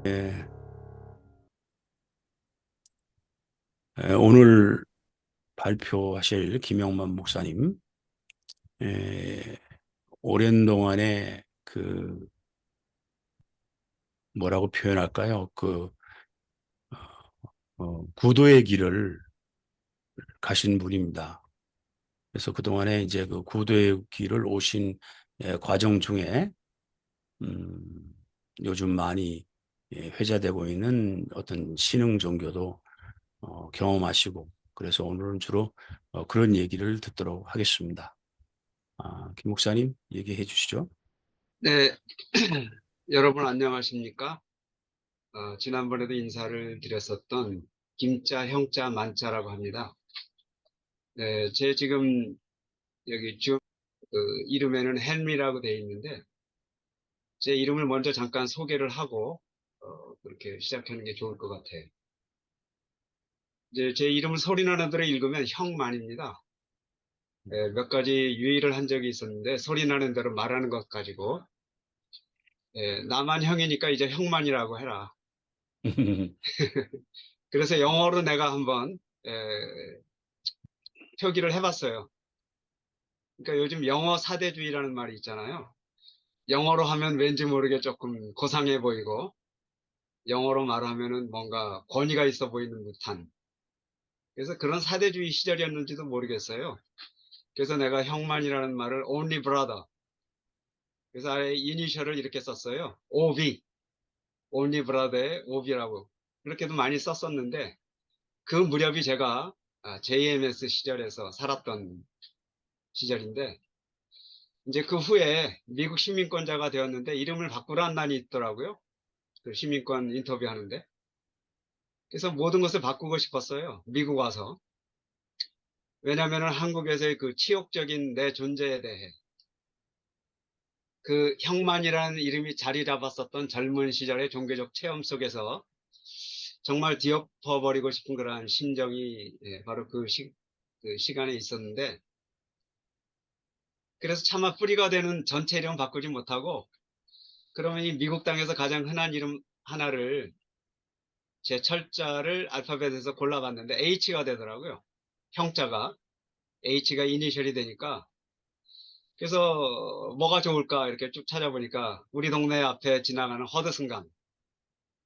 예, 오늘 발표하실 김영만 목사님, 예, 오랜 동안에 뭐라고 표현할까요? 구도의 길을 가신 분입니다. 그래서 그동안에 이제 그 구도의 길을 오신 과정 중에, 음, 요즘 많이 회자되고 있는 어떤 신흥 종교도 경험하시고, 그래서 오늘은 주로 그런 얘기를 듣도록 하겠습니다. 김 목사님 얘기해 주시죠. 네, 여러분 안녕하십니까? 지난번에도 인사를 드렸었던 김자, 형자, 만자라고 합니다. 네, 제 지금 여기 이름에는 헨리라고 되어 있는데 제 이름을 먼저 잠깐 소개를 하고 그렇게 시작하는 게 좋을 것 같아요. 이제 제 이름을 소리나는 대로 읽으면 형만입니다. 네, 몇 가지 유의를 한 적이 있었는데 소리나는 대로 말하는 것 가지고 나만 형이니까 이제 형만이라고 해라. 그래서 영어로 내가 한번 에, 표기를 해봤어요. 그러니까 요즘 영어 사대주의라는 말이 있잖아요. 영어로 하면 왠지 모르게 조금 고상해 보이고, 영어로 말하면은 뭔가 권위가 있어 보이는 듯한. 그래서 그런 사대주의 시절이었는지도 모르겠어요. 그래서 내가 형만이라는 말을 only brother. 그래서 아예 이니셜을 이렇게 썼어요. OB. only brother의 OB라고. 그렇게도 많이 썼었는데, 그 무렵이 제가 JMS 시절에서 살았던 시절인데, 이제 그 후에 미국 시민권자가 되었는데 이름을 바꾸라는 난이 있더라고요. 그 시민권 인터뷰하는데. 그래서 모든 것을 바꾸고 싶었어요. 미국 와서. 왜냐하면 한국에서의 그 치욕적인 내 존재에 대해 그 형만이라는 이름이 자리 잡았었던 젊은 시절의 종교적 체험 속에서 정말 뒤엎어버리고 싶은 그러한 심정이 바로 그 시간에 있었는데 그래서 차마 뿌리가 되는 전체 이름 바꾸지 못하고 그러면 이 미국 땅에서 가장 흔한 이름 하나를 제 철자를 알파벳에서 골라봤는데 H가 되더라고요. 형자가. H가 이니셜이 되니까. 그래서 뭐가 좋을까 이렇게 쭉 찾아보니까 우리 동네 앞에 지나가는 허드슨강.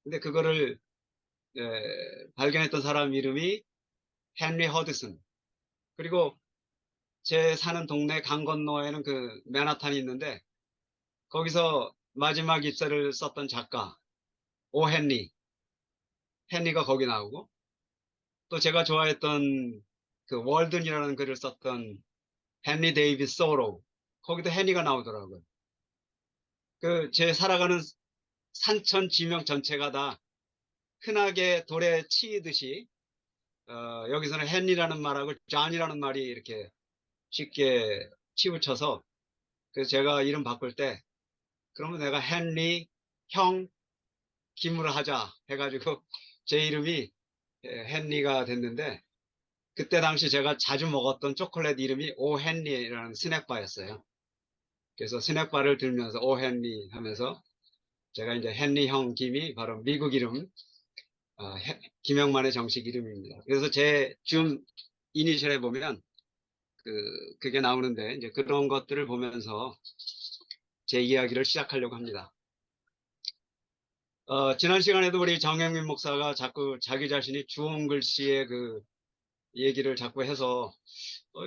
근데 그거를 발견했던 사람 이름이 헨리 허드슨. 그리고 제 사는 동네 강 건너에는 그 맨하탄이 있는데 거기서 마지막 입사를 썼던 작가 오 헨리. 헨리가 거기 나오고 또 제가 좋아했던 그 월든이라는 글을 썼던 헨리 데이비스 소로우. 거기도 헨리가 나오더라고요. 그 제 살아가는 산천 지명 전체가 다 흔하게 돌에 치이듯이 여기서는 헨리라는 말하고 존이라는 말이 이렇게 쉽게 치우쳐서 그래서 제가 이름 바꿀 때 그러면 내가 헨리 형 김으로 하자 해가지고 제 이름이 헨리가 됐는데 그때 당시 제가 자주 먹었던 초콜릿 이름이 오 헨리라는 스낵바였어요. 그래서 스낵바를 들면서 오 헨리 하면서 제가 이제 헨리 형 김이 바로 미국 이름 김영만의 정식 이름입니다. 그래서 제 줌 이니셜에 보면 그게 나오는데 이제 그런 것들을 보면서 제 이야기를 시작하려고 합니다. 지난 시간에도 우리 정영민 목사가 자꾸 자기 자신이 주홍 글씨의 그 얘기를 자꾸 해서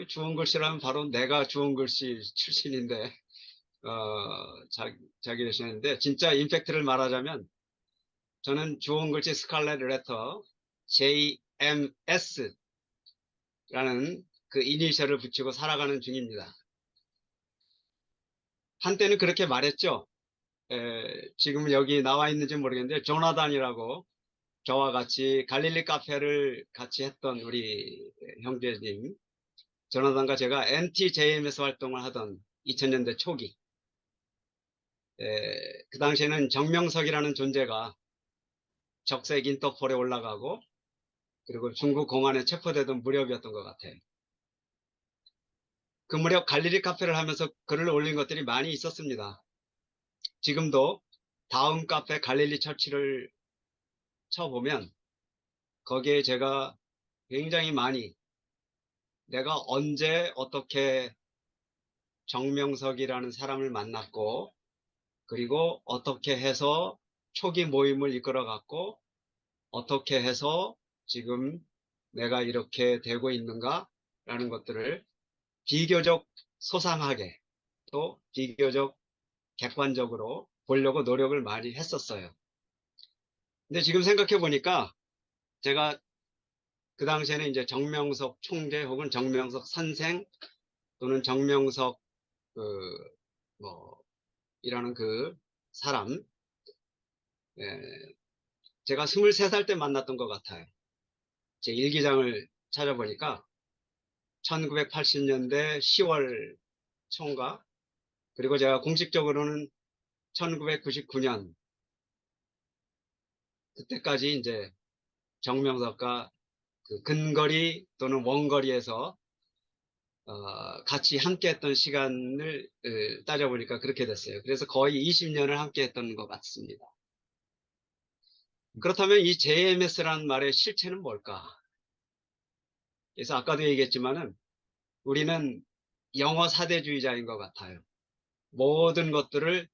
주홍 글씨라면 바로 내가 주홍 글씨 출신인데 자기 자신인데 진짜 임팩트를 말하자면 저는 주홍 글씨 스칼렛 레터 JMS라는 그 이니셜을 붙이고 살아가는 중입니다. 한때는 그렇게 말했죠. 지금 여기 나와 있는지 모르겠는데 조나단이라고 저와 같이 갈릴리 카페를 같이 했던 우리 형제님 조나단과 제가 NTJMS 활동을 하던 2000년대 초기 그 당시에는 정명석이라는 존재가 적색 인터폴에 올라가고 그리고 중국 공안에 체포되던 무렵이었던 것 같아요. 그 무렵 갈릴리 카페를 하면서 글을 올린 것들이 많이 있었습니다. 지금도 다음 카페 갈릴리 처치를 쳐보면 거기에 제가 굉장히 많이 내가 언제 어떻게 정명석이라는 사람을 만났고 그리고 어떻게 해서 초기 모임을 이끌어 갔고 어떻게 해서 지금 내가 이렇게 되고 있는가 라는 것들을 비교적 소상하게 또 비교적 객관적으로 보려고 노력을 많이 했었어요. 근데 지금 생각해 보니까 제가 그 당시에는 이제 정명석 총재 혹은 정명석 선생 또는 정명석 그 뭐 이라는 그 사람 예, 제가 23살 때 만났던 것 같아요. 제 일기장을 찾아보니까 1980년대 10월 총과 그리고 제가 공식적으로는 1999년 그때까지 이제 정명석과 그 근거리 또는 원거리에서 같이 함께 했던 시간을 따져보니까 그렇게 됐어요. 그래서 거의 20년을 함께 했던 것 같습니다. 그렇다면 이 JMS라는 말의 실체는 뭘까? 그래서 아까도 얘기했지만은 우리는 영어 사대주의자인 것 같아요. 모든 것들을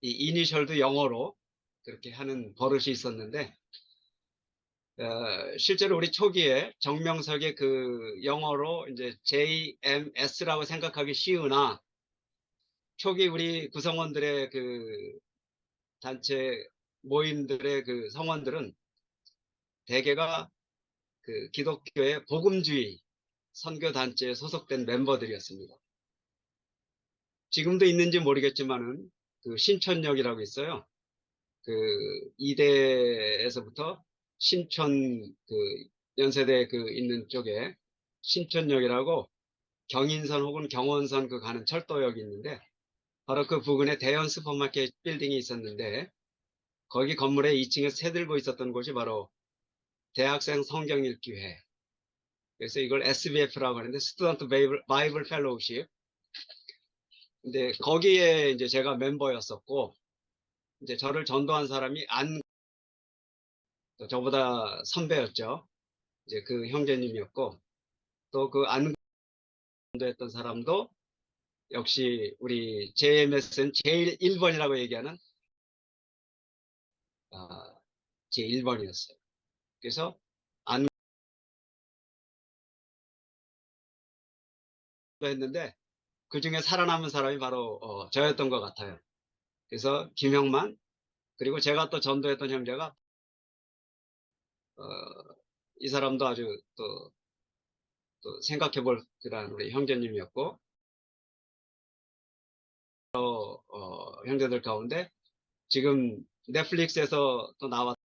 이 이니셜도 영어로 그렇게 하는 버릇이 있었는데 실제로 우리 초기에 정명석의 그 영어로 이제 JMS라고 생각하기 쉬우나 초기 우리 구성원들의 그 단체 모임들의 그 성원들은 대개가 그 기독교의 복음주의 선교단체에 소속된 멤버들이었습니다. 지금도 있는지 모르겠지만은 그 신촌역이라고 있어요. 그 이대에서부터 신촌 그 연세대 그 있는 쪽에 신촌역이라고 경인선 혹은 경원선 그 가는 철도역이 있는데 바로 그 부근에 대형 슈퍼마켓 빌딩이 있었는데 거기 건물에 2층에 새들고 있었던 곳이 바로 대학생 성경 읽기 회. 그래서 이걸 SBF라고 하는데 스튜던트 바이블 펠로우십. 근데 거기에 이제 제가 멤버였었고 이제 저를 전도한 사람이 저보다 선배였죠. 이제 그 형제님이었고 또 그 안전도했던 사람도 역시 우리 JMS는 제일 1번이라고 얘기하는 제 1번이었어요. 그래서 안도했는데 그 중에 살아남은 사람이 바로 저였던 것 같아요. 그래서 김형만 그리고 제가 또 전도했던 형제가 어, 이 사람도 아주 또 생각해 볼 그런 우리 형제님이었고 형제들 가운데 지금 넷플릭스에서 또 나왔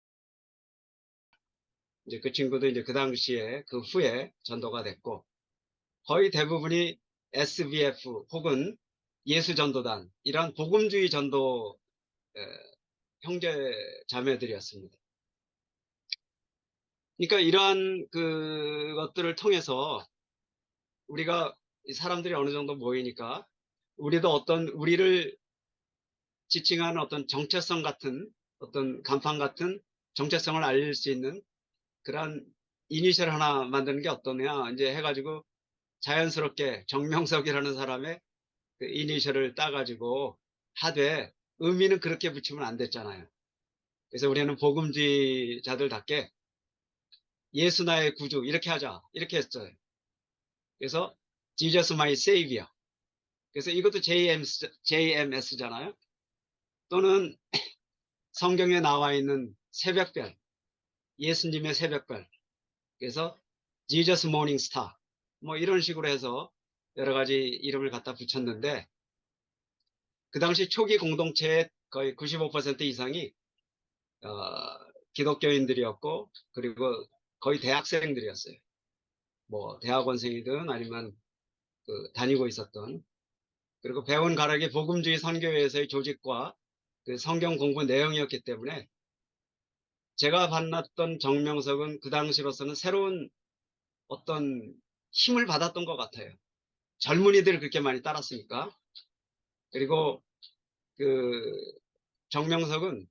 이제 그 친구도 이제 그 당시에 그 후에 전도가 됐고 거의 대부분이 SBF 혹은 예수전도단 이런 복음주의 전도 에, 형제 자매들이었습니다. 그러니까 이러한 그것들을 통해서 우리가 이 사람들이 어느 정도 모이니까 우리도 어떤 우리를 지칭하는 어떤 정체성 같은 어떤 간판 같은 정체성을 알릴 수 있는 그러한 이니셜 하나 만드는 게 어떠냐 이제 해가지고 자연스럽게 정명석이라는 사람의 그 이니셜을 따가지고 하되 의미는 그렇게 붙이면 안 됐잖아요. 그래서 우리는 복음주의자들답게 예수 나의 구주 이렇게 하자 이렇게 했어요. 그래서 Jesus my savior. 그래서 이것도 JMS잖아요. 또는 성경에 나와 있는 새벽별, 예수님의 새벽별. 그래서 Jesus morning star. 뭐 이런 식으로 해서 여러 가지 이름을 갖다 붙였는데 그 당시 초기 공동체의 거의 95% 이상이 어, 기독교인들이었고 그리고 거의 대학생들이었어요. 뭐 대학원생이든 아니면 그 다니고 있었던 그리고 배운 가락이 복음주의 선교회에서의 조직과 그 성경 공부 내용이었기 때문에 제가 만났던 정명석은 그 당시로서는 새로운 어떤 힘을 받았던 것 같아요. 젊은이들 그렇게 많이 따랐으니까. 그리고 그 정명석은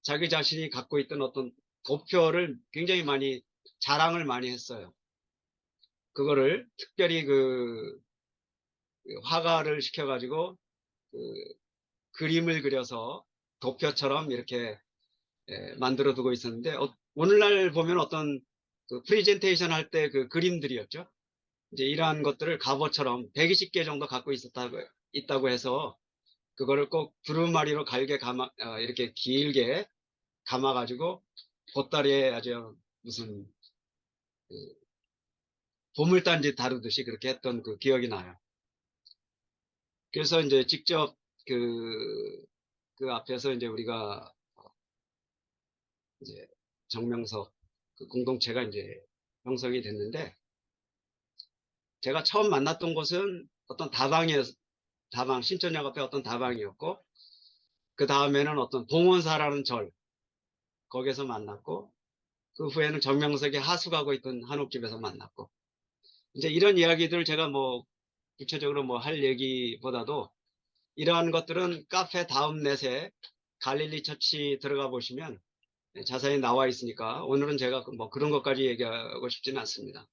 자기 자신이 갖고 있던 어떤 도표를 굉장히 많이 자랑을 많이 했어요. 그거를 특별히 그 화가를 시켜가지고 그 그림을 그려서 도표처럼 이렇게 만들어 두고 있었는데 오늘날 보면 어떤 그 프레젠테이션 할 때 그 그림들이었죠. 이제 이러한 것들을 갑오처럼 120개 정도 갖고 있다고 해서 그거를 꼭 두루마리로 갈게 이렇게 길게 감아가지고 보따리에 아주 무슨 그 보물단지 다루듯이 그렇게 했던 그 기억이 나요. 그래서 이제 직접 그 앞에서 이제 우리가 이제 정명석 그 공동체가 이제 형성이 됐는데 제가 처음 만났던 곳은 어떤 다방 신천역 앞에 어떤 다방이었고 그 다음에는 어떤 봉원사라는 절 거기에서 만났고 그 후에는 정명석이 하숙하고 있던 한옥집에서 만났고 이제 이런 이야기들 제가 뭐 구체적으로 뭐 할 얘기보다도 이러한 것들은 카페 다음넷에 갈릴리 처치 들어가 보시면 자세히 나와 있으니까 오늘은 제가 뭐 그런 것까지 얘기하고 싶지는 않습니다.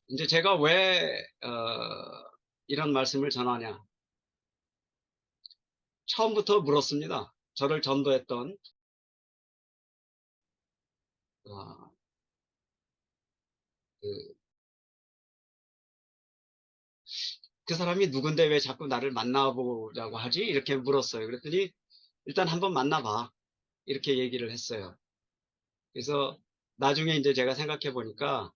이제 제가 왜 이런 말씀을 전하냐? 처음부터 물었습니다. 저를 전도했던 어, 그, 그 사람이 누군데 왜 자꾸 나를 만나보자고 하지? 이렇게 물었어요. 그랬더니 일단 한번 만나봐. 이렇게 얘기를 했어요. 그래서 나중에 이제 제가 생각해 보니까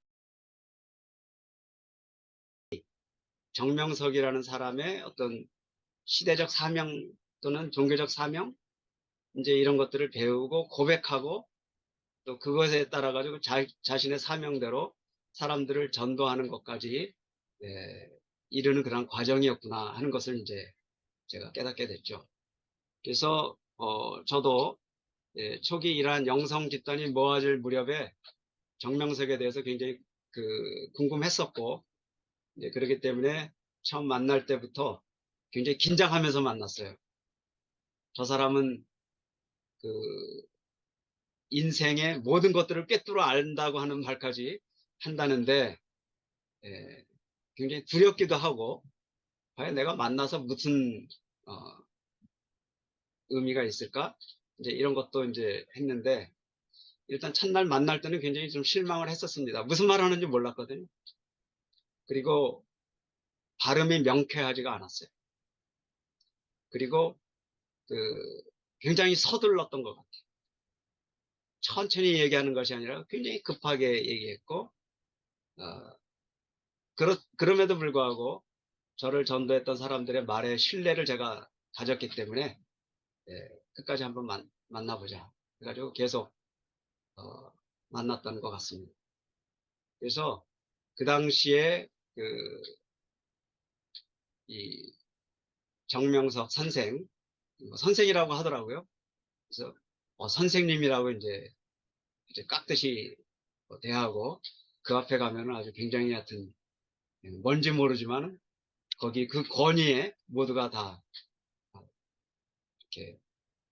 정명석이라는 사람의 어떤 시대적 사명 또는 종교적 사명 이제 이런 것들을 배우고 고백하고 또 그것에 따라 가지고 자신의 사명대로 사람들을 전도하는 것까지 예, 이르는 그런 과정이었구나 하는 것을 이제 제가 깨닫게 됐죠. 그래서 저도 초기 이러한 영성 집단이 모아질 무렵에 정명석에 대해서 굉장히 궁금했었고 그렇기 때문에 처음 만날 때부터 굉장히 긴장하면서 만났어요. 저 사람은 그 인생의 모든 것들을 꿰뚫어 안다고 하는 말까지 한다는데 예, 굉장히 두렵기도 하고 과연 내가 만나서 무슨 어, 의미가 있을까? 이제 이런 것도 이제 했는데 일단 첫날 만날 때는 굉장히 좀 실망을 했었습니다. 무슨 말 하는지 몰랐거든요. 그리고 발음이 명쾌하지가 않았어요. 그리고 그 굉장히 서둘렀던 것 같아요. 천천히 얘기하는 것이 아니라 굉장히 급하게 얘기했고 어, 그럼에도 불구하고 저를 전도했던 사람들의 말에 신뢰를 제가 가졌기 때문에 끝까지 한번 만나보자. 그래가지고 계속 어, 만났던 것 같습니다. 그래서 그 당시에 이 정명석 선생, 뭐 선생이라고 하더라고요. 그래서 선생님이라고 이제 깍듯이 대하고 그 앞에 가면은 아주 굉장히 하여튼 뭔지 모르지만 거기 그 권위에 모두가 다 이렇게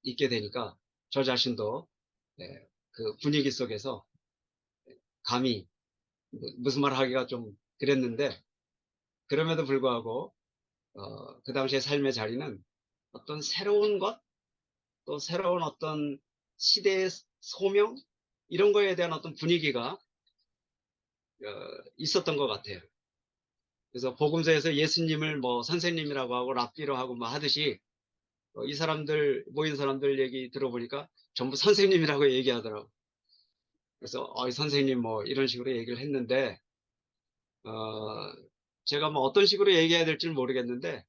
있게 되니까 저 자신도 그 분위기 속에서 감히 무슨 말 하기가 좀 그랬는데 그럼에도 불구하고 그 당시의 삶의 자리는 어떤 새로운 것, 또 새로운 어떤 시대의 소명 이런 거에 대한 어떤 분위기가 있었던 것 같아요. 그래서 복음서에서 예수님을 뭐 선생님이라고 하고 랍비로 하고 뭐 하듯이 이 사람들 모인 사람들 얘기 들어보니까 전부 선생님이라고 얘기하더라고. 그래서 선생님 뭐 이런 식으로 얘기를 했는데 어, 제가 뭐 어떤 식으로 얘기해야 될지 모르겠는데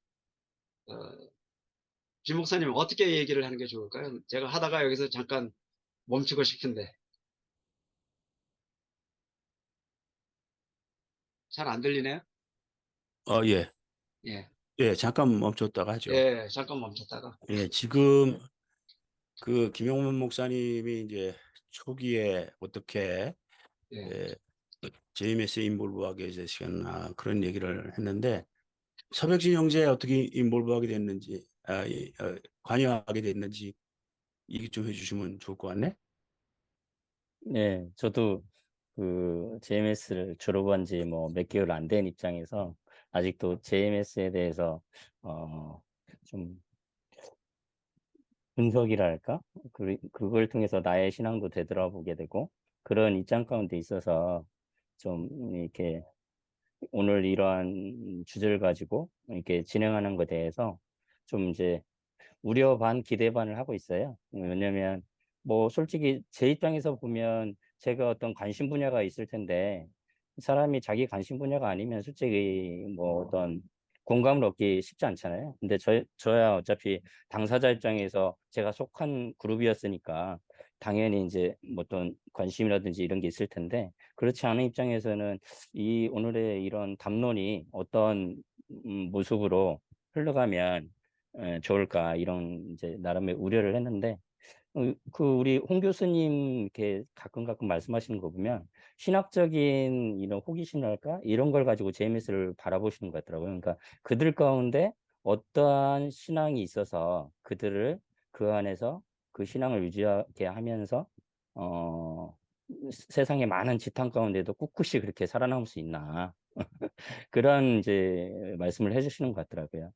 어, 김 목사님 어떻게 얘기를 하는 게 좋을까요? 제가 하다가 여기서 잠깐 멈추고 싶은데 잘 안 들리네요. 예. 예, 예, 잠깐 멈췄다가 하죠. 예, 잠깐 멈췄다가 예, 지금 그 김용문 목사님이 이제 초기에 어떻게 예, 예, JMS에 인볼브하게 되시거나 그런 얘기를 했는데 서백진 형제에 어떻게 인볼브하게 됐는지 관여하게 됐는지 얘기 좀 해주시면 좋을 것 같네. 네, 저도 그 JMS를 졸업한 지 뭐 몇 개월 안 된 입장에서 아직도 JMS에 대해서 좀 분석이랄까? 그걸 통해서 나의 신앙도 되돌아보게 되고 그런 입장 가운데 있어서 좀 이렇게 오늘 이러한 주제를 가지고 이렇게 진행하는 것에 대해서 좀 이제 우려 반 기대 반을 하고 있어요. 왜냐면 뭐 솔직히 제 입장에서 보면 제가 어떤 관심 분야가 있을 텐데 사람이 자기 관심 분야가 아니면 솔직히 뭐 어떤 공감을 얻기 쉽지 않잖아요. 근데 저야 어차피 당사자 입장에서 제가 속한 그룹이었으니까 당연히 이제 뭐 어떤 관심이라든지 이런 게 있을 텐데 그렇지 않은 입장에서는 이 오늘의 이런 담론이 어떤 모습으로 흘러가면 좋을까 이런 이제 나름의 우려를 했는데 그 우리 홍 교수님 이렇게 가끔 말씀하시는 거 보면 신학적인 이런 호기심이랄까 이런 걸 가지고 JMS를 바라보시는 것 같더라고요. 그러니까 그들 가운데 어떠한 신앙이 있어서 그들을 그 안에서 그 신앙을 유지하게 하면서 어 세상의 많은 지탄 가운데도 꿋꿋이 그렇게 살아남을 수 있나 그런 이제 말씀을 해주시는 것 같더라고요.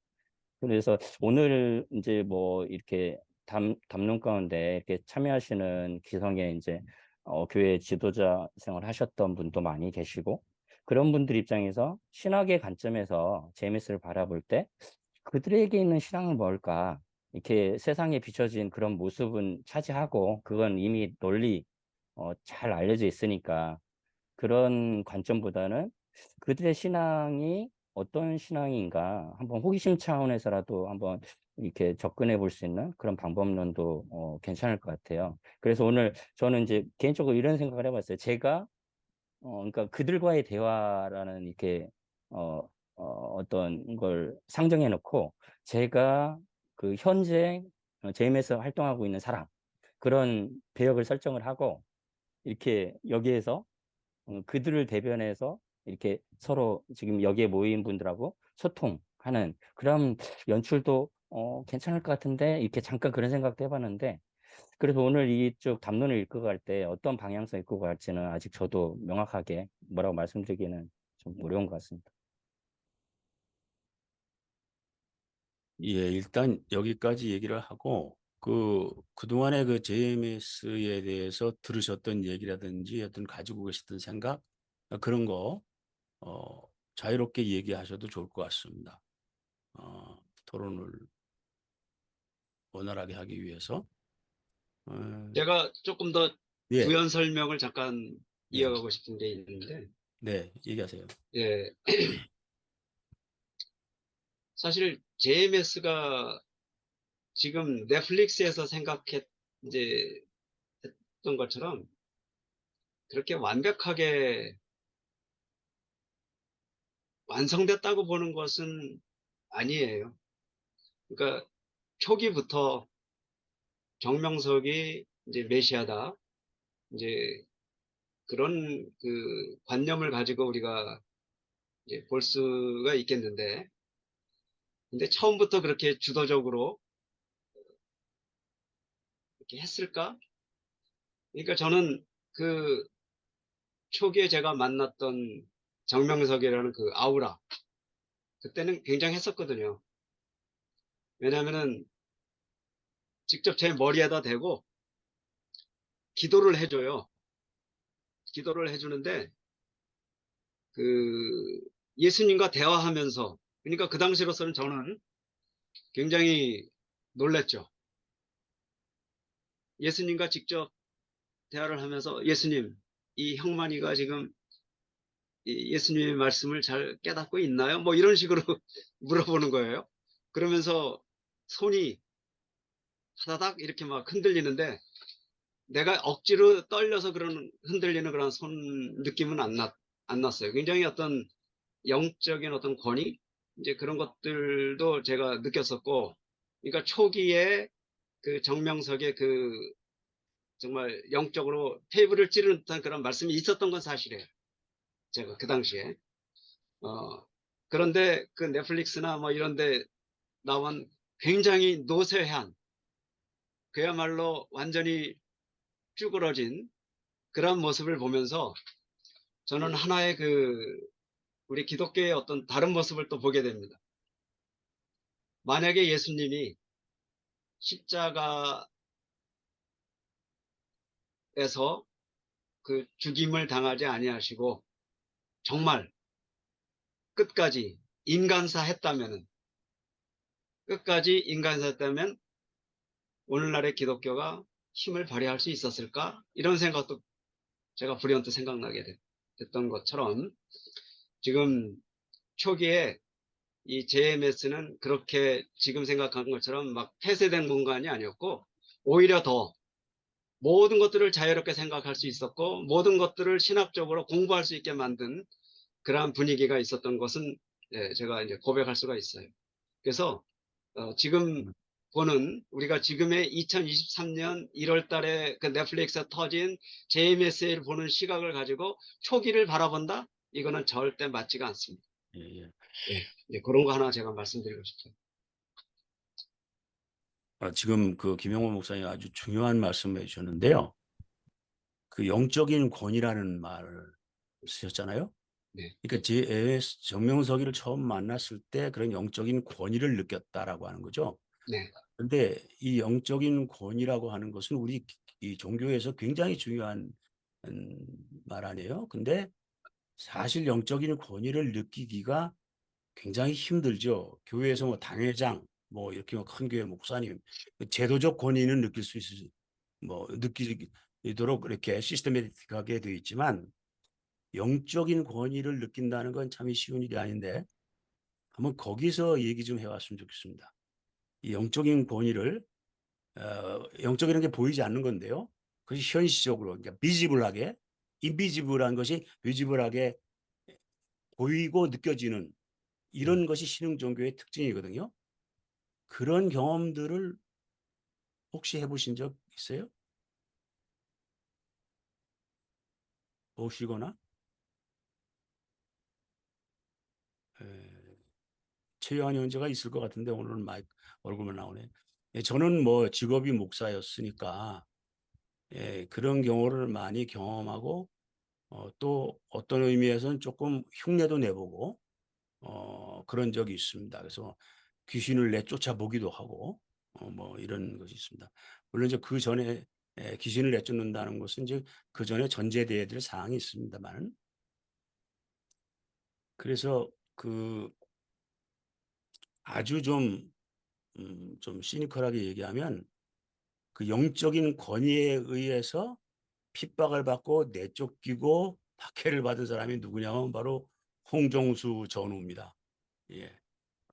그래서 오늘 이제 뭐 이렇게 담론 가운데 이렇게 참여하시는 기성의 이제 교회 지도자 생활 하셨던 분도 많이 계시고 그런 분들 입장에서 신학의 관점에서 제임스를 바라볼 때 그들에게 있는 신앙은 뭘까? 이렇게 세상에 비춰진 그런 모습은 차지하고 그건 이미 널리 잘 알려져 있으니까 그런 관점보다는 그들의 신앙이 어떤 신앙인가 한번 호기심 차원에서라도 한번 이렇게 접근해 볼 수 있는 그런 방법론도 괜찮을 것 같아요. 그래서 오늘 저는 이제 개인적으로 이런 생각을 해봤어요. 제가 그러니까 그들과의 대화라는 이렇게 어떤 걸 상정해 놓고 제가 그 현재 제임에서 활동하고 있는 사람 그런 배역을 설정을 하고 이렇게 여기에서 그들을 대변해서 이렇게 서로 지금 여기에 모인 분들하고 소통하는 그런 연출도 괜찮을 것 같은데 이렇게 잠깐 그런 생각도 해봤는데 그래서 오늘 이쪽 담론을 읽고 갈 때 어떤 방향성 읽고 갈지는 아직 저도 명확하게 뭐라고 말씀드리기는 좀 어려운 것 같습니다. 예, 일단 여기까지 얘기를 하고 그동안의 그 JMS에 대해서 들으셨던 얘기라든지 어떤 가지고 계셨던 생각 그런 거 어, 자유롭게 얘기하셔도 좋을 것 같습니다. 토론을 원활하게 하기 위해서. 어, 제가 조금 더 예, 부연 설명을 잠깐 네, 이어가고 싶은 게 있는데, 네, 얘기하세요. 예, 사실 JMS가 지금 넷플릭스에서 이제 했던 것처럼 그렇게 완벽하게 완성됐다고 보는 것은 아니에요. 그러니까 초기부터 정명석이 이제 메시아다, 이제 그런 그 관념을 가지고 우리가 이제 볼 수가 있겠는데, 근데 처음부터 그렇게 주도적으로 이렇게 했을까? 그러니까 저는 그 초기에 제가 만났던 정명석이라는 그 아우라, 그때는 굉장했었거든요. 왜냐면은 직접 제 머리에다 대고 기도를 해줘요. 기도를 해주는데 그 예수님과 대화하면서, 그러니까 그 당시로서는 저는 굉장히 놀랬죠. 예수님과 직접 대화를 하면서 예수님, 이 형만이가 지금 이 예수님의 말씀을 잘 깨닫고 있나요? 뭐 이런 식으로 물어보는 거예요. 그러면서 손이 타다닥 이렇게 막 흔들리는데 내가 억지로 떨려서 그런 흔들리는 그런 손 느낌은 안 났어요. 굉장히 어떤 영적인 어떤 권위? 이제 그런 것들도 제가 느꼈었고, 그러니까 초기에 그 정명석의 그 정말 영적으로 테이블을 찌르는 듯한 그런 말씀이 있었던 건 사실이에요. 제가 그 당시에. 그런데 그 넷플릭스나 뭐 이런 데 나온 굉장히 노쇠한 그야말로 완전히 쭈그러진 그런 모습을 보면서 저는 하나의 우리 기독교의 어떤 다른 모습을 또 보게 됩니다. 만약에 예수님이 십자가에서 그 죽임을 당하지 아니하시고 정말 끝까지 인간사했다면 오늘날의 기독교가 힘을 발휘할 수 있었을까? 이런 생각도 제가 불현듯 생각나게 됐던 것처럼 지금 초기에 이 JMS는 그렇게 지금 생각한 것처럼 막 폐쇄된 공간이 아니었고 오히려 더 모든 것들을 자유롭게 생각할 수 있었고 모든 것들을 신학적으로 공부할 수 있게 만든 그러한 분위기가 있었던 것은 제가 이제 고백할 수가 있어요. 그래서 지금 보는 우리가 지금의 2023년 1월 달에 그 넷플릭스에 터진 JMS를 보는 시각을 가지고 초기를 바라본다? 이거는 절대 맞지가 않습니다. 예, 예. 예, 그런 거 하나 제가 말씀드리고 싶어요. 지금 그 김영호 목사님 아주 중요한 말씀을 해주셨는데요. 그 영적인 권위라는 말을 쓰셨잖아요. 네, 그러니까 정명석이를 처음 만났을 때 그런 영적인 권위를 느꼈다라고 하는 거죠. 네, 그런데 이 영적인 권위라고 하는 것은 우리 이 종교에서 굉장히 중요한 말 아니에요. 근데 사실 영적인 권위를 느끼기가 굉장히 힘들죠. 교회에서 뭐 당회장, 뭐 이렇게 큰 교회 목사님, 제도적 권위는 느낄 수 있을, 뭐 느끼도록 이렇게 시스테매틱하게 되어 있지만 영적인 권위를 느낀다는 건 참 쉬운 일이 아닌데 한번 거기서 얘기 좀 해왔으면 좋겠습니다. 이 영적인 권위를 영적이라는 게 보이지 않는 건데요. 그것이 현실적으로 그러니까 비지블하게 인비지블한 것이 비지블하게 보이고 느껴지는 이런 것이 신흥 종교의 특징이거든요. 그런 경험들을 혹시 해보신 적 있어요? 보시거나 최요한 형제가 있을 것 같은데 오늘은 얼굴만 나오네. 저는 뭐 직업이 목사였으니까 그런 경우를 많이 경험하고 또 어떤 의미에서는 조금 흉내도 내보고 그런 적이 있습니다. 그래서 귀신을 내쫓아 보기도 하고 뭐 이런 것이 있습니다. 물론 이제 그 전에 귀신을 내쫓는다는 것은 이제 그 전에 전제돼야 될 사항이 있습니다만 그래서 그 아주 좀 시니컬하게 얘기하면 그 영적인 권위에 의해서 핍박을 받고 내쫓기고 박해를 받은 사람이 누구냐면 바로 홍정수 전우입니다. 예.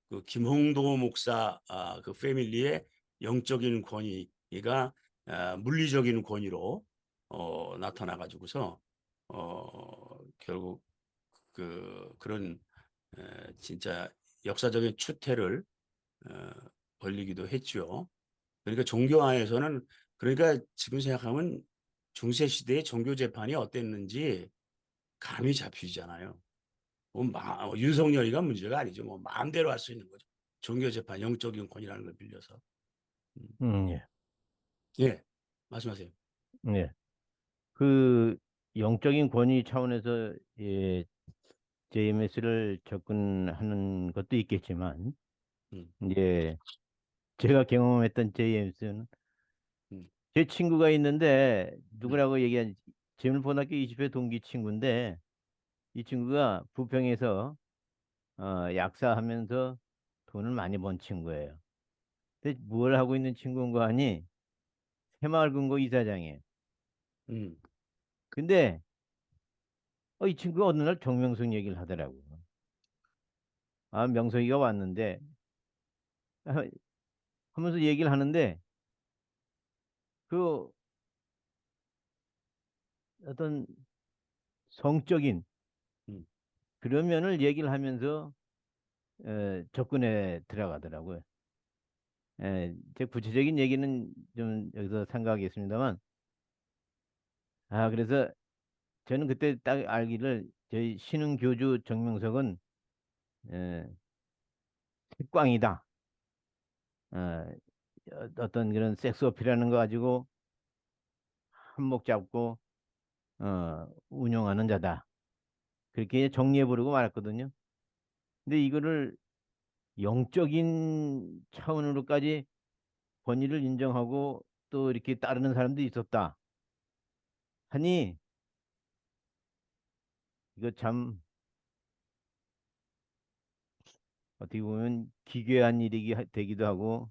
그 김홍도 목사 그 패밀리의 영적인 권위가 물리적인 권위로 나타나 가지고서 결국 그런 진짜 역사적인 추태를 어, 벌리기도 했죠. 그러니까 종교 안에서는 그러니까 지금 생각하면 중세 시대의 종교 재판이 어땠는지 감이 잡히잖아요. 뭐 윤석열이가 문제가 아니죠. 뭐 마음대로 할 수 있는 거죠. 종교 재판, 영적인 권위라는 걸 빌려서. 예, 예, 말씀하세요. 예. 그 영적인 권위 차원에서 예, JMS를 접근하는 것도 있겠지만, 음, 이제 제가 경험했던 JMS는 음, 제 친구가 있는데 음, 누구라고 얘기하는지 재물포학교 20회 동기 친구인데 이 친구가 부평에서 약사하면서 돈을 많이 번 친구예요. 근데 뭘 하고 있는 친구인가 하니 새마을금고 이사장이에요. 음, 근데 이 친구가 어느 날 정명석 얘기를 하더라고. 아, 명석이가 왔는데 하면서 얘기를 하는데 그 어떤 성적인 음, 그런 면을 얘기를 하면서 접근에 들어가더라고요. 제 구체적인 얘기는 좀 여기서 삼가하겠습니다만, 그래서 저는 그때 딱 알기를 저희 신흥교주 정명석은 에, 특광이다. 어, 어떤 그런 섹스 어필하는 거 가지고 한몫 잡고 운영하는 자다. 그렇게 정리해 버리고 말았거든요. 근데 이거를 영적인 차원으로까지 권위를 인정하고 또 이렇게 따르는 사람도 있었다 하니 이거 참 어떻게 보면 기괴한 일이 되기도 하고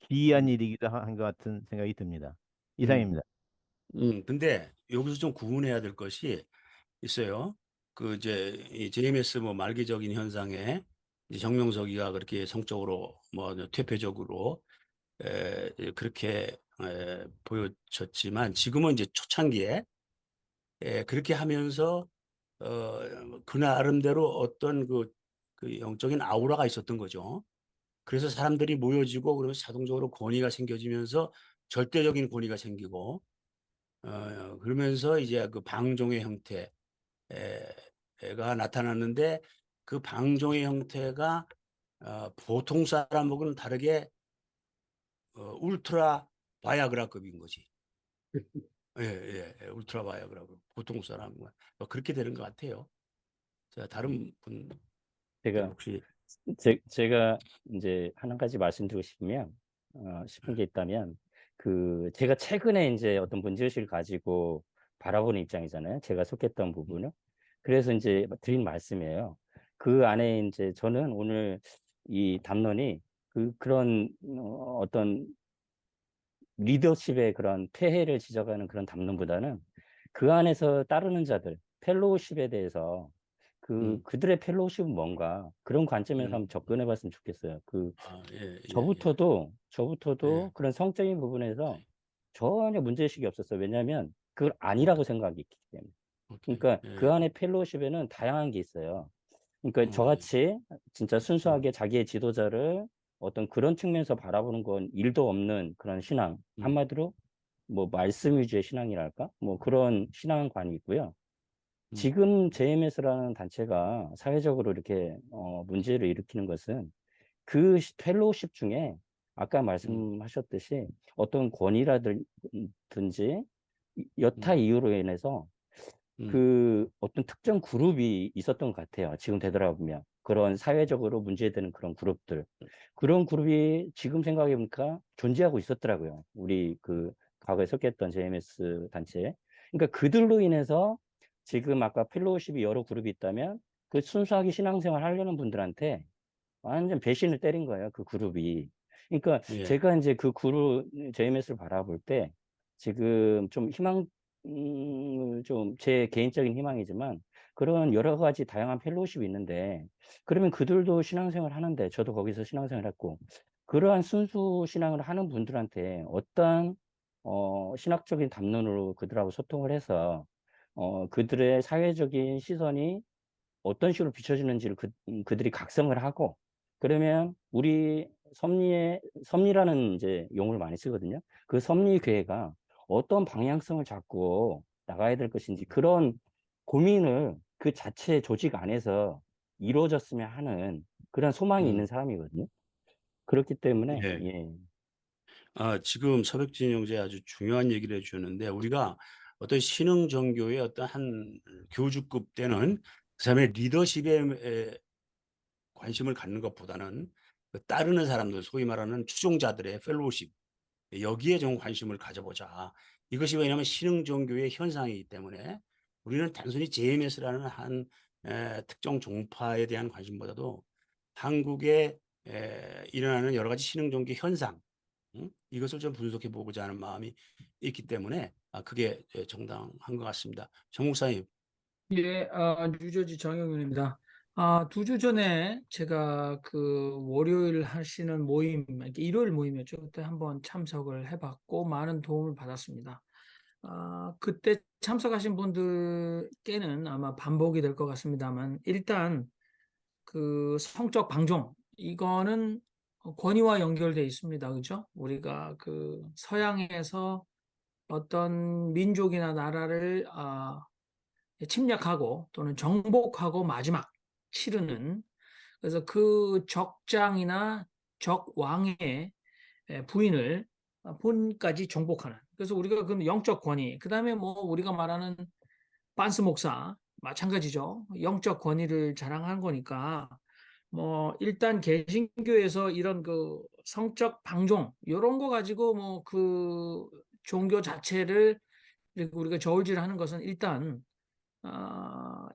기이한 음, 일이기도 한 것 같은 생각이 듭니다. 음, 이상입니다. 근데 여기서 좀 구분해야 될 것이 있어요. 그 이제 이 JMS 뭐 말기적인 현상에 이제 정명석이가 그렇게 성적으로 뭐 퇴폐적으로 그렇게 보여졌지만 지금은 이제 초창기에 그렇게 하면서 그 나름대로 어떤 그 영적인 아우라가 있었던 거죠. 그래서 사람들이 모여지고 그러면서 자동적으로 권위가 생겨지면서 절대적인 권위가 생기고 그러면서 이제 그 방종의 형태가 나타났는데 그 방종의 형태가 보통 사람하고는 다르게 울트라 바야그라급인 거지. 예, 예, 예, 울트라 바야그라급. 보통 사람과 그렇게 되는 것 같아요. 자, 다른 분들 제가 혹시 제가 이제 한 가지 말씀드리고 싶은 게 있다면 제가 최근에 이제 어떤 문제의식을 가지고 바라보는 입장이잖아요. 제가 속했던 부분을. 그래서 이제 드린 말씀이에요. 그 안에 이제 저는 오늘 이 담론이 그런 어떤 리더십의 그런 폐해를 지적하는 그런 담론보다는 그 안에서 따르는 자들, 펠로우십에 대해서 음, 그들의 펠로우십은 뭔가 그런 관점에서 음, 한번 접근해 봤으면 좋겠어요. 예, 예, 예, 저부터도 예, 그런 성적인 부분에서 전혀 문제의식이 없었어요. 왜냐하면 그걸 오케이, 아니라고 생각했기 때문에. 오케이, 그러니까 그 예, 안에 펠로우십에는 다양한 게 있어요. 그러니까 예, 저같이 진짜 음, 순수하게 자기의 지도자를 어떤 그런 측면에서 바라보는 건 일도 없는 그런 신앙. 음, 한마디로 뭐 말씀 위주의 신앙이랄까? 뭐 그런 신앙관이 있고요. 음, 지금 JMS라는 단체가 사회적으로 이렇게 문제를 일으키는 것은 펠로우십 중에 아까 음, 말씀하셨듯이 어떤 권위라든지 여타 음, 이유로 인해서 음, 어떤 특정 그룹이 있었던 것 같아요. 지금 되돌아보면. 그런 사회적으로 문제되는 그런 그룹들. 그런 그룹이 지금 생각해보니까 존재하고 있었더라고요. 우리 과거에 속했던 JMS 단체에. 그러니까 그들로 인해서 지금 아까 펠로우십이 여러 그룹이 있다면 그 순수하게 신앙생활 하려는 분들한테 완전 배신을 때린 거예요. 그 그룹이. 그러니까 예, 제가 이제 그 그룹 JMS를 바라볼 때 지금 좀 좀 제 개인적인 희망이지만 그런 여러 가지 다양한 펠로우십이 있는데 그러면 그들도 신앙생활 하는데 저도 거기서 신앙생활 했고 그러한 순수 신앙을 하는 분들한테 어떤 신학적인 담론으로 그들하고 소통을 해서 그들의 사회적인 시선이 어떤 식으로 비춰지는지를 그들이 각성을 하고 그러면 우리 섭리라는 이제 용어를 많이 쓰거든요. 그 섭리교회가 어떤 방향성을 잡고 나가야 될 것인지 그런 고민을 그 자체 조직 안에서 이루어졌으면 하는 그런 소망이 있는 음, 사람이거든요. 그렇기 때문에 예. 예, 지금 서백진 형제 아주 중요한 얘기를 해주는데 우리가 어떤 신흥 종교의 어떤 한 교주급 때는 그 사람의 리더십에 관심을 갖는 것보다는 그 따르는 사람들, 소위 말하는 추종자들의 펠로우십 여기에 좀 관심을 가져보자. 이것이 왜냐하면 신흥 종교의 현상이기 때문에 우리는 단순히 JMS라는 한 특정 종파에 대한 관심보다도 한국에 일어나는 여러 가지 신흥 종교 현상 이것을 좀 분석해 보고자 하는 마음이 있기 때문에 그게 정당한 것 같습니다. 정 목사님. 예, 뉴저지 정영윤입니다. 2주 전에 제가 그 월요일 하시는 모임, 이렇게 일요일 모임이었죠. 그때 한번 참석을 해봤고 많은 도움을 받았습니다. 그때 참석하신 분들께는 아마 반복이 될 것 같습니다만 일단 그 성적 방종 이거는 권위와 연결돼 있습니다. 그죠? 우리가 그 서양에서 어떤 민족이나 나라를 침략하고 또는 정복하고 마지막 치르는 그래서 그 적장이나 적 왕의 부인을 본까지 정복하는. 그래서 우리가 그 영적 권위, 그 다음에 뭐 우리가 말하는 반스 목사 마찬가지죠. 영적 권위를 자랑한 거니까 뭐 일단 개신교에서 이런 그 성적 방종 이런 거 가지고 뭐 그 종교 자체를 우리가 저울질하는 것은 일단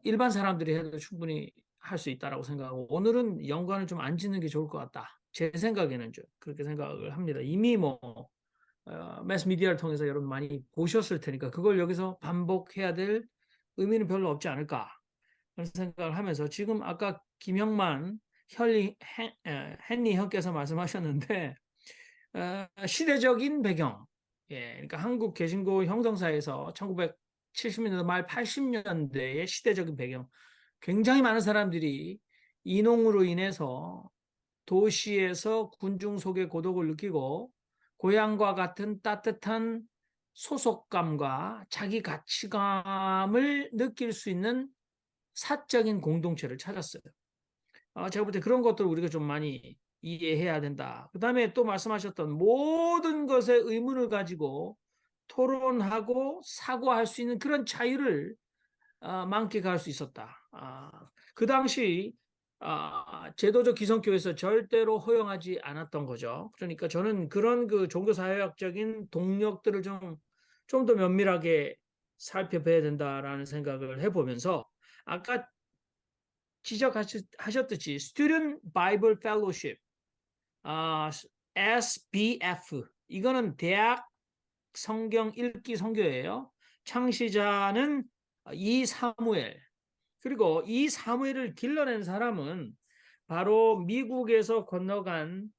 일반 사람들이 해도 충분히 할 수 있다라고 생각하고 오늘은 연관을 좀 안 짓는 게 좋을 것 같다. 제 생각에는 좀 그렇게 생각을 합니다. 이미 뭐 매스 미디어를 통해서 여러분 많이 보셨을 테니까 그걸 여기서 반복해야 될 의미는 별로 없지 않을까 그런 생각을 하면서 지금 아까 김형만 헨리 형께서 말씀하셨는데 시대적인 배경 그러니까 한국 개신교 형성사에서 1970년대 말 80년대의 시대적인 배경 굉장히 많은 사람들이 인홍으로 인해서 도시에서 군중 속의 고독을 느끼고 고향과 같은 따뜻한 소속감과 자기 가치감을 느낄 수 있는 사적인 공동체를 찾았어요. 제가 볼 때 그런 것들을 우리가 좀 많이 이해해야 된다. 그 다음에 또 말씀하셨던 모든 것에 의문을 가지고 토론하고 사고할 수 있는 그런 자유를 만끽할 수 있었다. 그 당시 제도적 기성교회에서 절대로 허용하지 않았던 거죠. 그러니까 저는 그런 그 종교사회학적인 동력들을 좀 더 면밀하게 살펴봐야 된다라는 생각을 해보면서 아까 지적하셨듯이 Student Bible Fellowship, SBF 이거는 대학 성경 읽기 선교예요. 창시자는 이 사무엘 그리고 이 사무엘을 길러낸 사람은 바로 미국에서 건너간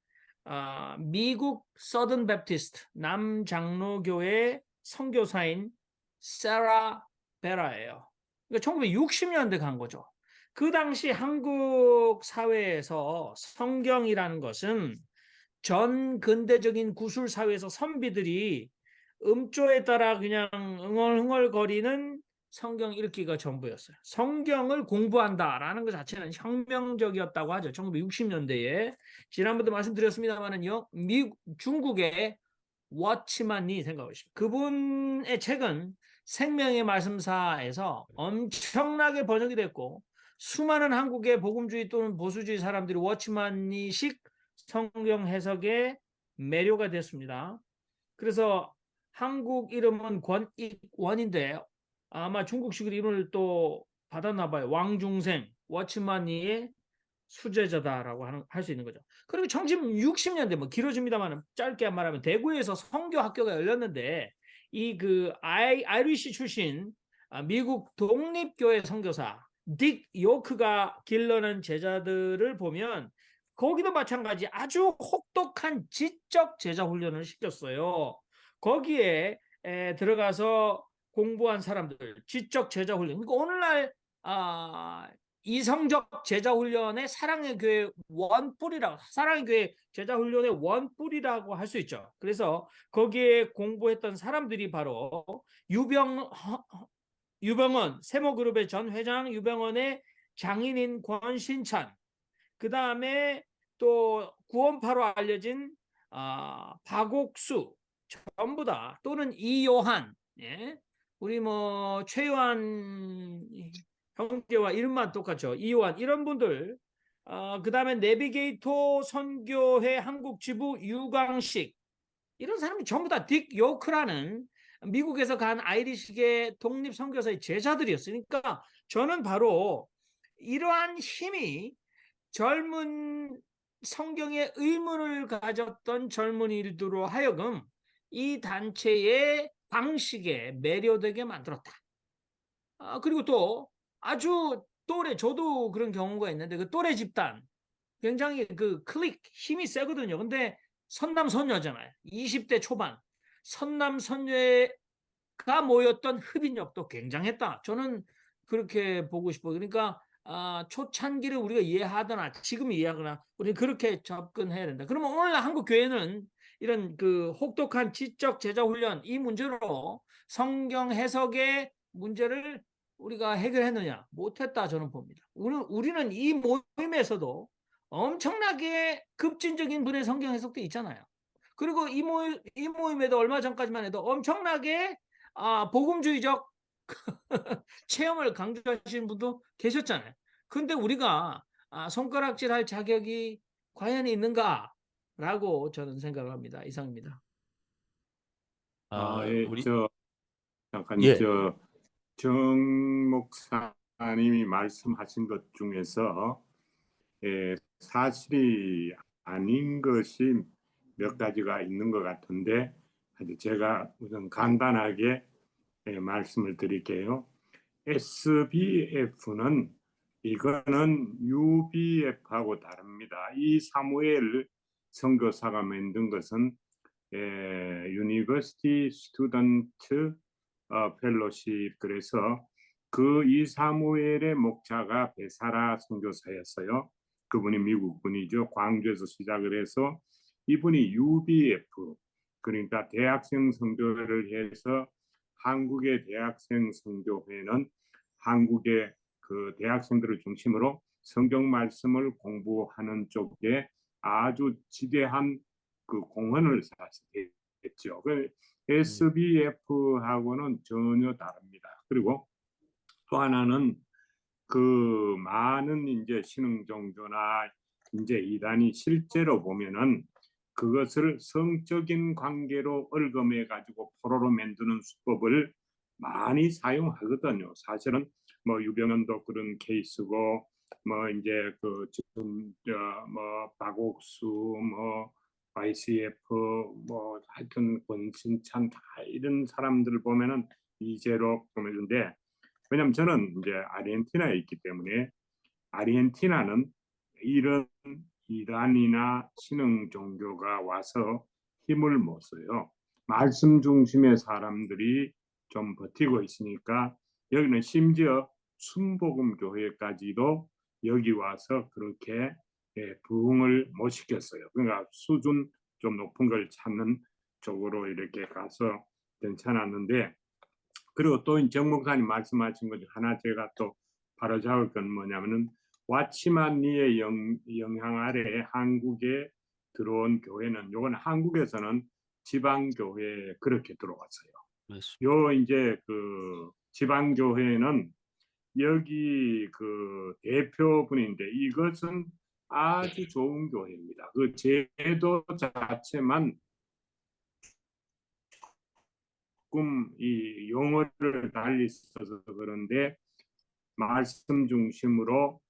미국 서든 베프티스트 남장로교회 선교사인 세라 베라예요. 그러니까 1960년대 간 거죠. 그 당시 한국 사회에서 성경이라는 것은 전 근대적인 구술 사회에서 선비들이 음조에 따라 그냥 흥얼흥얼거리는 성경 읽기가 전부였어요. 성경을 공부한다라는 것 자체는 혁명적이었다고 하죠. 1960년대에 지난번도 말씀드렸습니다만은요, 중국의 워치만이 생각하십시오. 그분의 책은 생명의 말씀사에서 엄청나게 번역이 됐고 수많은 한국의 복음주의 또는 보수주의 사람들이 워치만이식 성경 해석에 매료가 됐습니다. 그래서 한국 이름은 권익원인데 아마 중국식으로 이름을 또 받았나 봐요. 왕중생, 워치만이의 수제자다라고 할 수 있는 거죠. 그리고 1960년대 뭐 길어집니다만 짧게 말하면 대구에서 선교 학교가 열렸는데 이 그 아이리시 출신 미국 독립교회 선교사 딕 요크가 길러낸 제자들을 보면 거기도 마찬가지 아주 혹독한 지적 제자 훈련을 시켰어요. 거기에 들어가서 공부한 사람들 지적 제자 훈련. 그러니까 오늘날 이성적 제자 훈련의 사랑의 교회 원뿔이라고 사랑의 교회 제자 훈련의 원뿔이라고 할 수 있죠. 그래서 거기에 공부했던 사람들이 바로 유병원 세모그룹의 전 회장 유병원의 장인인 권신찬 그 다음에 또 구원파로 알려진 박옥수 전부 다 또는 이요한 우리 뭐 최요한 형제와 이름만 똑같죠. 이요한 이런 분들 그 다음에 내비게이터 선교회 한국지부 유광식 이런 사람이 전부 다 딕 요크라는 미국에서 간 아이리식의 독립선교사의 제자들이었으니까 저는 바로 이러한 힘이 젊은 성경에 의문을 가졌던 젊은이들로 하여금 이 단체의 방식에 매료되게 만들었다. 그리고 또 아주 또래 저도 그런 경우가 있는데 그 또래 집단 굉장히 그 클릭 힘이 세거든요. 근데 선남선녀잖아요. 20대 초반 선남선녀가 모였던 흡인력도 굉장했다. 저는 그렇게 보고 싶어요. 그러니까 초창기를 우리가 이해하거나 지금 이해하거나 우리는 그렇게 접근해야 된다. 그러면 오늘날 한국 교회는 이런 그 혹독한 지적 제자 훈련 이 문제로 성경 해석의 문제를 우리가 해결했느냐? 못했다 저는 봅니다. 우리는 이 모임에서도 엄청나게 급진적인 분의 성경 해석도 있잖아요. 그리고 이 모임에도 얼마 전까지만 해도 엄청나게 복음주의적 체험을 강조하시는 분도 계셨잖아요. 근데 우리가 손가락질할 자격이 과연 있는가라고 저는 생각을 합니다. 이상입니다. 예, 우리 잠깐 예, 정 목사님이 말씀하신 것 중에서 사실이 아닌 것이 몇 가지가 있는 것 같은데 제가 우선 간단하게 말씀을 드릴게요. SBF는 이거는 UBF하고 다릅니다. 이 사무엘 선교사가 만든 것은 University Student Fellowship, 그래서 그 이 사무엘의 목자가 베사라 선교사였어요. 그분이 미국 분이죠. 광주에서 시작을 해서 이분이 UBF, 그러니까 대학생 선교회를 해서 한국의 대학생 선교회는 한국의 그 대학생들을 중심으로 성경 말씀을 공부하는 쪽에 아주 지대한 그 공헌을 사실 했죠. 그 SBF하고는 전혀 다릅니다. 그리고 또 하나는 그 많은 이제 신흥 종교나 이제 이단이 실제로 보면은 그것을 성적인 관계로 얼검해 가지고 포로로 만드는 수법을 많이 사용하거든요. 사실은 뭐 유병헌도 그런 케이스고, 뭐 이제 그 지금 뭐 박옥수, 뭐 YCF, 뭐 하여튼 권신찬 다 이런 사람들 보면은 이제로 보면인데, 왜냐면 저는 이제 아르헨티나에 있기 때문에 아르헨티나는 이런 이란이나 신흥 종교가 와서 힘을 못 써요. 말씀 중심의 사람들이 좀 버티고 있으니까 여기는 심지어 순복음 교회까지도 여기 와서 그렇게 부흥을 못 시켰어요. 그러니까 수준 좀 높은 걸 찾는 쪽으로 이렇게 가서 괜찮았는데, 그리고 또 정 목사님 말씀하신 것 중 하나 제가 또 바로잡을 건 뭐냐면은 와치만 리의 영향 아래 한국에 들어온 교회는, 요건 한국에서는 지방 교회에 그렇게 들어왔어요. 맞습니다. 요 이제 그 지방 교회는 여기 그 대표분인데 이것은 아주 좋은 교회입니다. 그 제도 자체만 조금 이 용어를 달리 써서 그런데 말씀 중심으로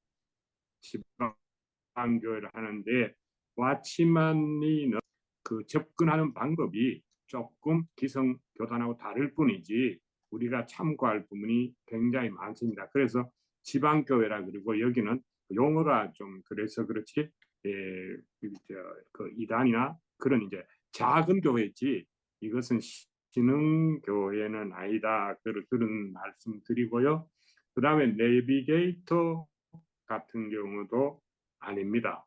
지방교회를 하는데, 와치만리는 그 접근하는 방법이 조금 기성교단하고 다를 뿐이지 우리가 참고할 부분이 굉장히 많습니다. 그래서 지방교회라 그리고 여기는 용어가 좀 그래서 그렇지 그 이단이나 그런 이제 작은 교회지 이것은 신흥교회는 아니다. 그런 말씀 드리고요. 그 다음에 내비게이터 같은 경우도 아닙니다.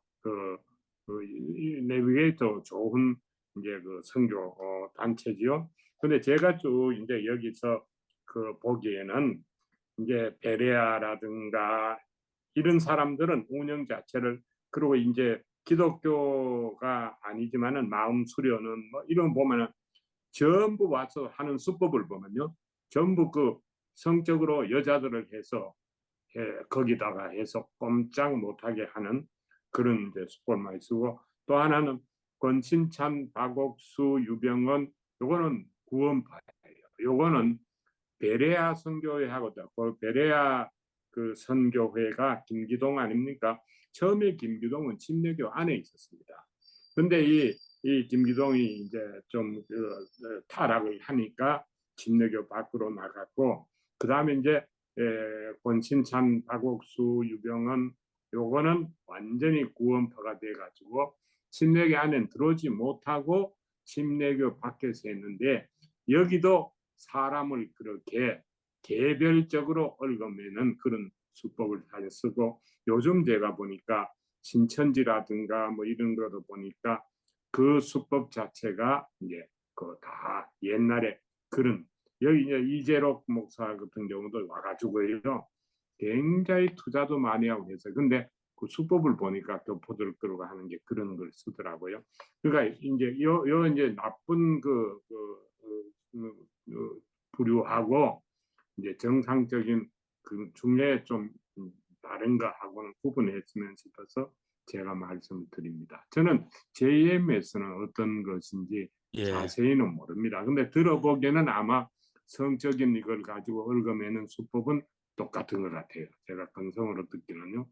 내비게이터 좋은 이제 그 선교 단체지요. 근데 제가 쭉 이제 여기서 그 보기에는 이제 베레아라든가 이런 사람들은 운영 자체를, 그리고 이제 기독교가 아니지만은 마음 수련은 뭐 이런 보면은 전부 와서 하는 수법을 보면요, 전부 그 성적으로 여자들을 해서 거기다가 해서 꼼짝 못하게 하는 그런 이제 수법을 많이 쓰고, 또 하나는 권신찬, 박옥수, 유병헌, 요거는 구원파예요. 요거는 베레아 선교회하고도 그 베레아 그 선교회가 김기동 아닙니까? 처음에 김기동은 침례교 안에 있었습니다. 근데 이 김기동이 이제 좀 타락을 하니까 침례교 밖으로 나갔고, 그 다음에 이제 권신찬, 박옥수, 유병헌 요거는 완전히 구원파가 돼가지고 침례교 안에 들어오지 못하고 침례교 밖에서 했는데, 여기도 사람을 그렇게 개별적으로 얽어매는 그런 수법을 잘 쓰고, 요즘 제가 보니까 신천지라든가 뭐 이런 거로 보니까 그 수법 자체가 이제 그 다 옛날에 그런, 여기 이제 이재록 목사 같은 경우도 와가지고요 굉장히 투자도 많이 하고 해서, 근데 그 수법을 보니까 교포들끌고 하는 게 그런 걸 쓰더라고요. 그러니까 이제 요 이제 나쁜 부류하고 이제 정상적인 그 중에 좀 다른 거하고는 구분했으면 싶어서 제가 말씀을 드립니다. 저는 JMS는 어떤 것인지 예, 자세히는 모릅니다. 근데 들어보기에는 아마 성적인 이걸 가지고 얽어매는 수법은 똑같은 것 같아요. 제가 건성으로 듣기는요.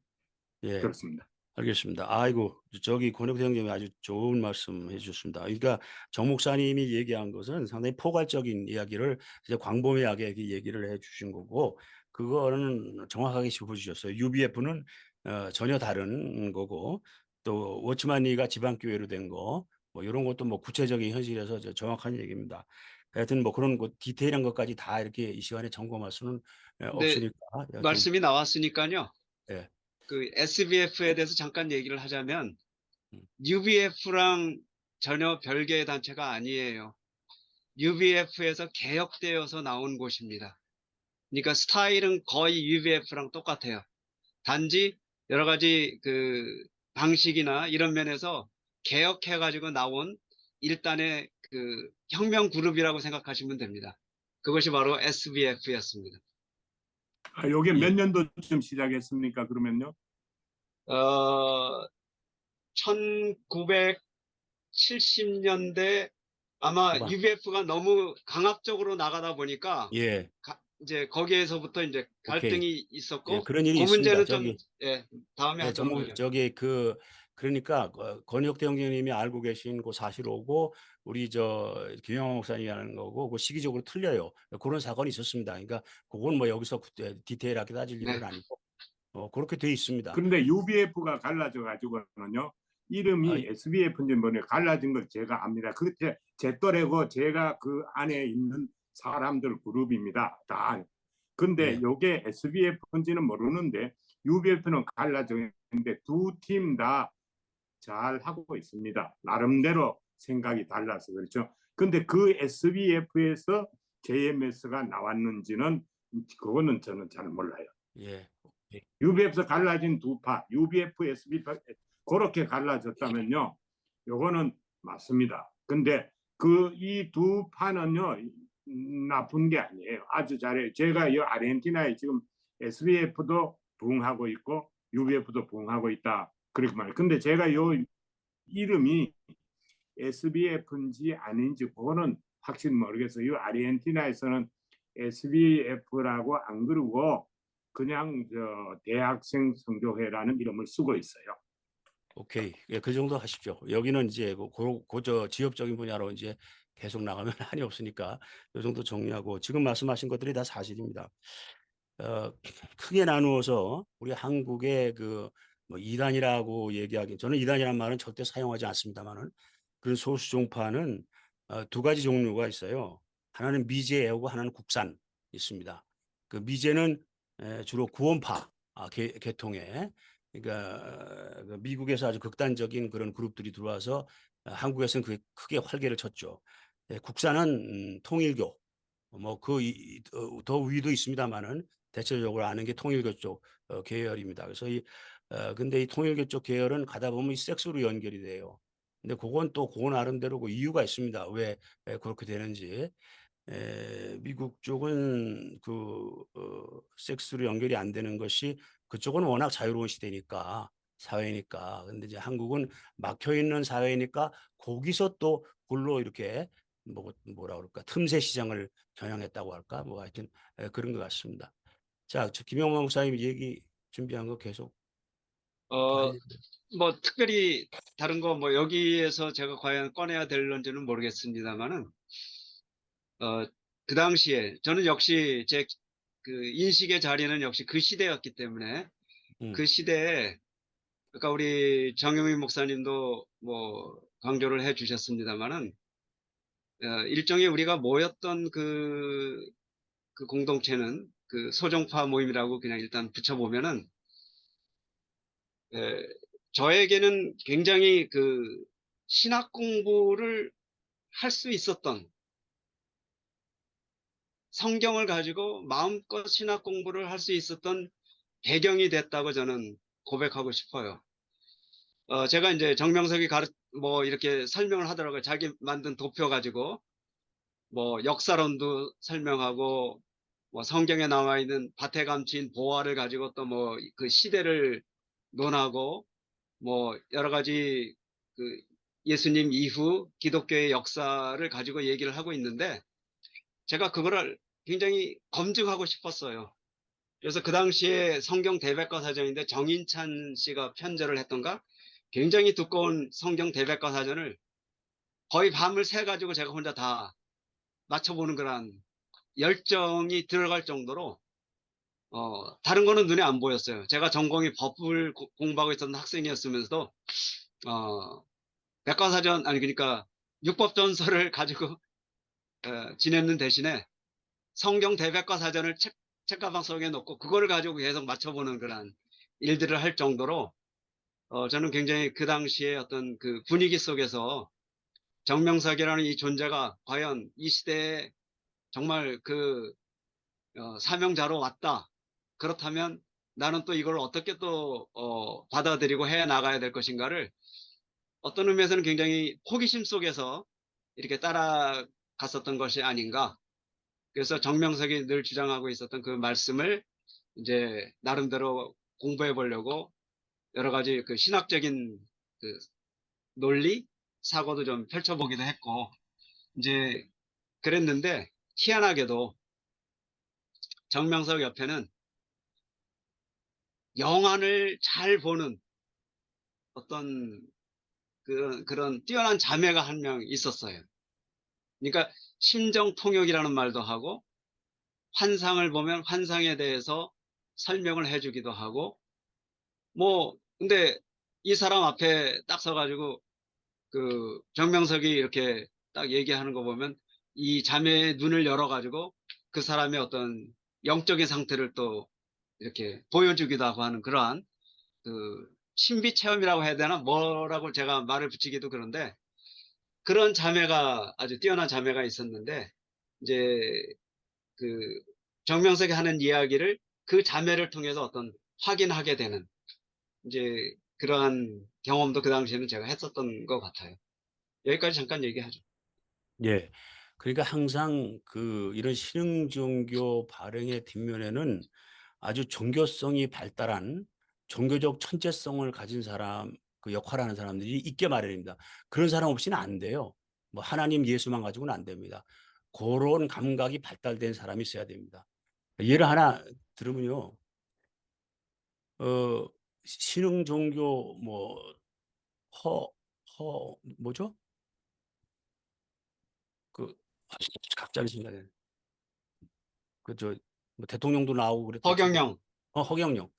예. 그렇습니다. 알겠습니다. 아이고, 저기 권혁태 형님이 아주 좋은 말씀 해주셨습니다. 그러니까 정 목사님이 얘기한 것은 상당히 포괄적인 이야기를 이제 광범위하게 얘기를 해주신 거고, 그거는 정확하게 짚어주셨어요. UBF는 전혀 다른 거고, 또 워치만리가 지방교회로 된 거, 뭐 이런 것도 뭐 구체적인 현실에서 정확한 얘기입니다. 하여튼 뭐 그런 것 디테일한 것까지 다 이렇게 이 시간에 점검할 수는 근데 없으니까 여튼 말씀이 나왔으니까요. 예. 그 SBF에 대해서 잠깐 얘기를 하자면 음. UBF랑 전혀 별개의 단체가 아니에요. UBF에서 개혁되어서 나온 곳입니다. 그러니까 스타일은 거의 UBF랑 똑같아요. 단지 여러 가지 그 방식이나 이런 면에서 개혁해가지고 나온 일단의 그 혁명 그룹이라고 생각하시면 됩니다. 그것이 바로 SBF였습니다. 요게 몇 예. 년도쯤 시작했습니까? 그러면요? 1970년대 아마 후반. UBF가 너무 강압적으로 나가다 보니까 예. 이제 거기에서부터 이제 오케이. 갈등이 예, 있었고 그런 일이 그 있습니다. 문제는 좀 저기, 다음에 예, 하도록 하죠. 저기 그러니까 권혁대 형님이 알고 계신 그 사실오고 우리 김영환 목사님이 하는 거고 그 시기적으로 틀려요. 그런 사건이 있었습니다. 그러니까 그건 뭐 여기서 디테일하게 따질 네. 일은 아니고 그렇게 돼 있습니다. 그런데 UBF가 갈라져 가지고는요. 아, 이름이 SBF인지 뭐냐 갈라진 걸 제가 압니다. 그때 제 또래고 제가 그 안에 있는 사람들 그룹입니다. 다. 근데 예, 요게 SBF인지는 모르는데 UBF는 갈라져 있는데 두 팀 다 잘 하고 있습니다. 나름대로 생각이 달라서 그렇죠. 근데 그 SBF에서 JMS가 나왔는지는 그거는 저는 잘 몰라요. 예. UBF에서 갈라진 두 파, UBF, SB파 그렇게 갈라졌다면요, 요거는 맞습니다. 근데 그 이 두 파는요 나쁜 게 아니에요. 아주 잘해요. 제가 이 아르헨티나에 지금 SBF도 부흥하고 있고 UBF도 부흥하고 있다. 그렇게 말해요. 근데 제가 요 이름이 SBF인지 아닌지 그거는 확실히 모르겠어요. 이 아르헨티나에서는 SBF라고 안 그러고 그냥 대학생 선교회라는 이름을 쓰고 있어요. 오케이. 예, 그 정도 하십시오. 여기는 이제 저 지역적인 분야로 이제 계속 나가면 한이 없으니까 이 정도 정리하고 지금 말씀하신 것들이 다 사실입니다. 크게 나누어서 우리 한국의 뭐 이단이라고 얘기하기 저는 이단이라는 말은 절대 사용하지 않습니다만은 그런 소수 종파는 두 가지 종류가 있어요. 하나는 미제하고 하나는 국산 있습니다. 그 미제는 주로 구원파 계통의 그러니까 미국에서 아주 극단적인 그런 그룹들이 들어와서 한국에서는 그게 크게 활개를 쳤죠. 국산은 통일교 뭐 더 위도 있습니다만은 대체적으로 아는 게 통일교 쪽 계열입니다. 그래서 근데 이 통일교 쪽 계열은 가다 보면 이 섹스로 연결이 돼요. 근데 그건 또 그거 나름대로 그 이유가 있습니다. 왜 그렇게 되는지. 미국 쪽은 섹스로 연결이 안 되는 것이 그쪽은 워낙 자유로운 시대니까 사회니까. 근데 이제 한국은 막혀 있는 사회니까 거기서 또 골로 이렇게 뭐라 그럴까 틈새 시장을 겨냥했다고 할까 뭐 하여튼 그런 것 같습니다. 자, 김영만 목사님 얘기 준비한 거 계속 어, 할 뭐 특별히 다른 거 뭐 여기에서 제가 과연 꺼내야 될런지는 모르겠습니다만은 그 당시에 저는 역시 제 그 인식의 자리는 역시 그 시대였기 때문에 그 시대에 아까 우리 정영민 목사님도 뭐 강조를 해 주셨습니다만은 일종의 우리가 모였던 그 공동체는 그 소종파 모임이라고 그냥 일단 붙여보면은 에, 저에게는 굉장히 그 신학 공부를 할 수 있었던 성경을 가지고 마음껏 신학 공부를 할 수 있었던 배경이 됐다고 저는 고백하고 싶어요. 제가 이제 정명석이 뭐 이렇게 설명을 하더라고요. 자기 만든 도표 가지고 뭐 역사론도 설명하고 뭐 성경에 나와 있는 밭에 감친 보화를 가지고 또 뭐 그 시대를 논하고 뭐 여러 가지 그 예수님 이후 기독교의 역사를 가지고 얘기를 하고 있는데 제가 그거를 굉장히 검증하고 싶었어요. 그래서 그 당시에 성경 대백과 사전인데 정인찬 씨가 편제를 했던가 굉장히 두꺼운 성경 대백과 사전을 거의 밤을 새 가지고 제가 혼자 다 맞춰보는 그런 열정이 들어갈 정도로 다른 거는 눈에 안 보였어요. 제가 전공이 법을 공부하고 있었던 학생이었으면서도 백과사전 아니 그러니까 육법전서를 가지고 지냈는 대신에 성경 대백과사전을 책가방 속에 넣고 그거를 가지고 계속 맞춰보는 그런 일들을 할 정도로 저는 굉장히 그 당시에 어떤 그 분위기 속에서 정명석이라는 이 존재가 과연 이 시대에 정말 그 사명자로 왔다. 그렇다면 나는 또 이걸 어떻게 또 받아들이고 해 나가야 될 것인가를 어떤 의미에서는 굉장히 호기심 속에서 이렇게 따라갔었던 것이 아닌가. 그래서 정명석이 늘 주장하고 있었던 그 말씀을 이제 나름대로 공부해 보려고 여러 가지 그 신학적인 그 논리, 사고도 좀 펼쳐보기도 했고, 이제 그랬는데 희한하게도 정명석 옆에는 영화를 잘 보는 어떤 그런 뛰어난 자매가 한 명 있었어요. 그러니까 심정통역이라는 말도 하고 환상을 보면 환상에 대해서 설명을 해주기도 하고 뭐 근데 이 사람 앞에 딱 서가지고 그 정명석이 이렇게 딱 얘기하는 거 보면 이 자매의 눈을 열어가지고 그 사람의 어떤 영적인 상태를 또 이렇게 보여주기도 하고 하는 그러한 그 신비 체험이라고 해야 되나 뭐라고 제가 말을 붙이기도 그런데 그런 자매가 아주 뛰어난 자매가 있었는데 이제 그 정명석이 하는 이야기를 그 자매를 통해서 어떤 확인하게 되는 이제 그러한 경험도 그 당시에는 제가 했었던 것 같아요. 여기까지 잠깐 얘기하죠. 예. 그러니까 항상 이런 신흥 종교 발행의 뒷면에는 아주 종교성이 발달한 종교적 천재성을 가진 사람, 그 역할하는 사람들이 있게 마련입니다. 그런 사람 없이는 안 돼요. 뭐 하나님 예수만 가지고는 안 됩니다. 그런 감각이 발달된 사람이 있어야 됩니다. 예를 하나 들으면요. 신흥 종교 허, 뭐죠? 그 갑자기 생각이 안 나네. 그저 뭐 대통령도 나오고 그랬던 친구. 허경영, 허경영.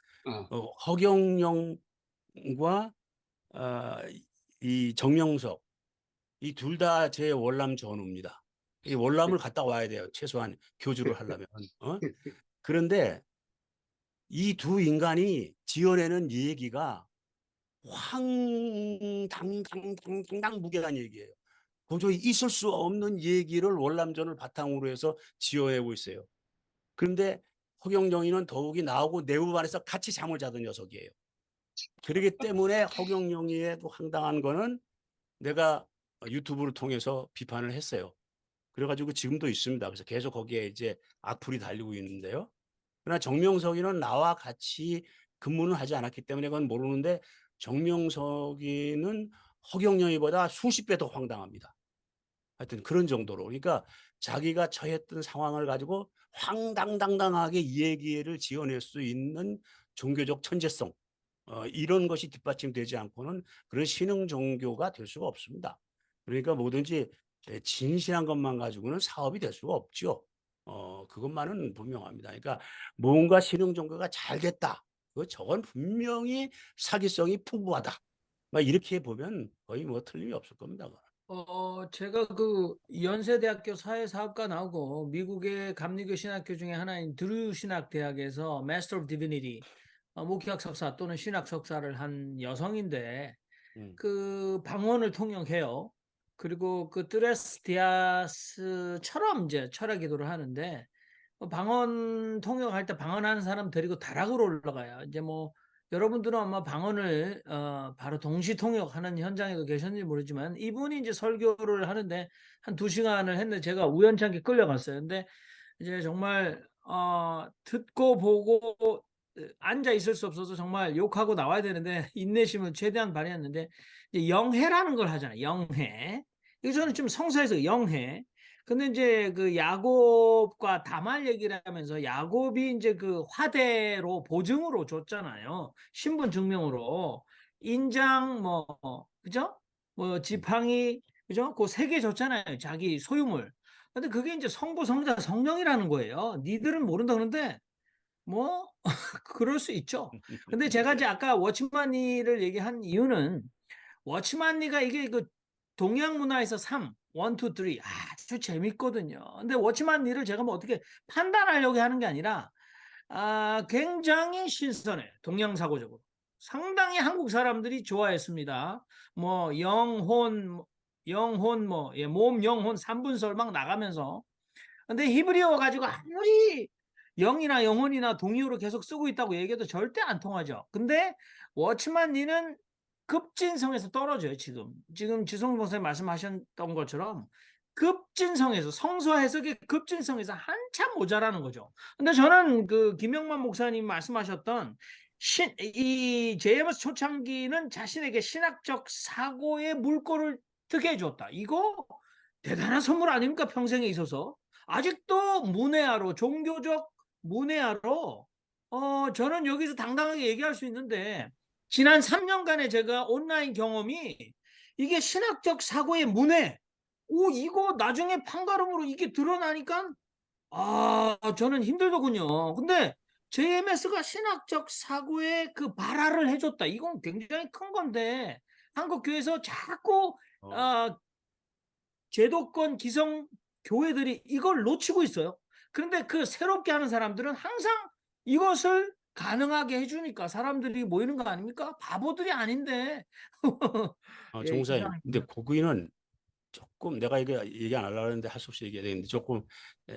어, 허경영과 이 정명석 이 둘 다 제 월남 전우입니다. 이 월남을 갔다 와야 돼요. 최소한 교주를 하려면. 그런데 이 두 인간이 지어내는 얘기가 황당당당당당 무게한 얘기예요. 도저히 있을 수 없는 얘기를 월남전을 바탕으로 해서 지어내고 있어요. 그런데 허경영이는 더욱이 나하고 내후반에서 같이 잠을 자던 녀석이에요. 그렇기 때문에 허경영이의 그 황당한 거는 내가 유튜브를 통해서 비판을 했어요. 그래가지고 지금도 있습니다. 그래서 계속 거기에 이제 악플이 달리고 있는데요. 그러나 정명석이는 나와 같이 근무는 하지 않았기 때문에 그건 모르는데 정명석이는 허경영이보다 수십 배 더 황당합니다. 하여튼 그런 정도로. 그러니까 자기가 처했던 상황을 가지고 황당당당하게 얘기를 지어낼 수 있는 종교적 천재성. 이런 것이 뒷받침되지 않고는 그런 신흥 종교가 될 수가 없습니다. 그러니까 뭐든지 진실한 것만 가지고는 사업이 될 수가 없죠. 그것만은 분명합니다. 그러니까 뭔가 신흥 종교가 잘 됐다. 저건 분명히 사기성이 풍부하다. 막 이렇게 보면 거의 뭐 틀림이 없을 겁니다. 제가 그 연세대학교 사회사학과 나오고 미국의 감리교 신학교 중에 하나인 드루 신학대학에서 마스터 오브 디비니티 목회학 석사 또는 신학 석사를 한 여성인데 그 방언을 통역해요. 그리고 그 트레스 디아스처럼 이제 철학 기도를 하는데 방언 통역할 때 방언하는 사람 데리고 다락으로 올라가요. 이제 뭐 여러분들은 아마 방언을 바로 동시 통역하는 현장에도 계셨는지 모르지만 이분이 이제 설교를 하는데 한 2시간을 했는데 제가 우연찮게 끌려갔어요. 근데 이제 정말 듣고 보고 앉아 있을 수 없어서 정말 욕하고 나와야 되는데 인내심을 최대한 발휘했는데 이제 영해라는 걸 하잖아요. 영해. 이거 저는 좀 성서에서 영해. 근데 이제 그 야곱과 다말 얘기를 하면서 야곱이 이제 그 화대로 보증으로 줬잖아요. 신분 증명으로 인장 뭐 그죠? 뭐 지팡이 그죠? 그 3개 줬잖아요. 자기 소유물. 근데 그게 이제 성부, 성자, 성령이라는 거예요. 니들은 모른다 그러는데 뭐 그럴 수 있죠. 근데 제가 이제 아까 워치만니를 얘기한 이유는 워치만니가 이게 그 동양 문화에서 3, 1, 2, 3 아주 재밌거든요. 근데 워치만니를 제가 뭐 어떻게 판단하려고 하는 게 아니라 굉장히 신선해요. 동양 사고적으로. 상당히 한국 사람들이 좋아했습니다. 뭐 영혼 뭐 몸 영혼 3분설 막 나가면서 근데 히브리어 가지고 아무리 영이나 영혼이나 동의어로 계속 쓰고 있다고 얘기해도 절대 안 통하죠. 근데 워치만 니는 급진성에서 떨어져요. 지금 지성 목사님 말씀하셨던 것처럼 급진성에서 성서 해석의 급진성에서 한참 모자라는 거죠. 근데 저는 그 김영만 목사님 말씀하셨던 이 제임스 초창기는 자신에게 신학적 사고의 물꼬를 트게 해줬다. 이거 대단한 선물 아닙니까? 평생에 있어서. 아직도 문외하로 종교적 문외하로 저는 여기서 당당하게 얘기할 수 있는데 지난 3년간의 제가 온라인 경험이 이게 신학적 사고의 문외 이거 나중에 판가름으로 이게 드러나니까 저는 힘들더군요. 근데 JMS가 신학적 사고에 그 발화를 해줬다. 이건 굉장히 큰 건데 한국 교회에서 자꾸 제도권 기성 교회들이 이걸 놓치고 있어요. 그런데 그 새롭게 하는 사람들은 항상 이것을 가능하게 해주니까 사람들이 모이는 거 아닙니까? 바보들이 아닌데. 예, 정사님, 근데 이상입니다. 거기는 조금 내가 이게 얘기 안 하려고 했는데 할 수 없이 얘기해야 되는데 조금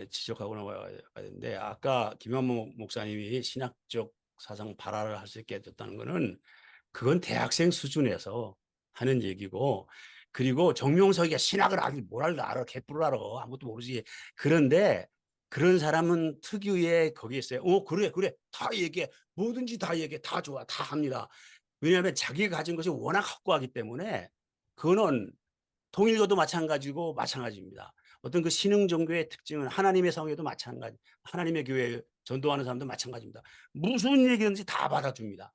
지적하고 나와야 되는데 아까 김한모 목사님이 신학적 사상 발화를 할 수 있게 됐다는 거는 그건 대학생 수준에서 하는 얘기고 그리고 정명석이가 신학을 아직 뭘 알아 개뿔을 알아 아무것도 모르지 그런데 그런 사람은 특유의 거기에 있어요. 그래 다 얘기해 뭐든지 다 얘기해 다 좋아 다 합니다. 왜냐하면 자기가 가진 것이 워낙 확고하기 때문에 그거는 통일교도 마찬가지입니다. 어떤 그 신흥 종교의 특징은 하나님의 성에도 마찬가지, 하나님의 교회에 전도하는 사람도 마찬가지입니다. 무슨 얘기든지 다 받아줍니다.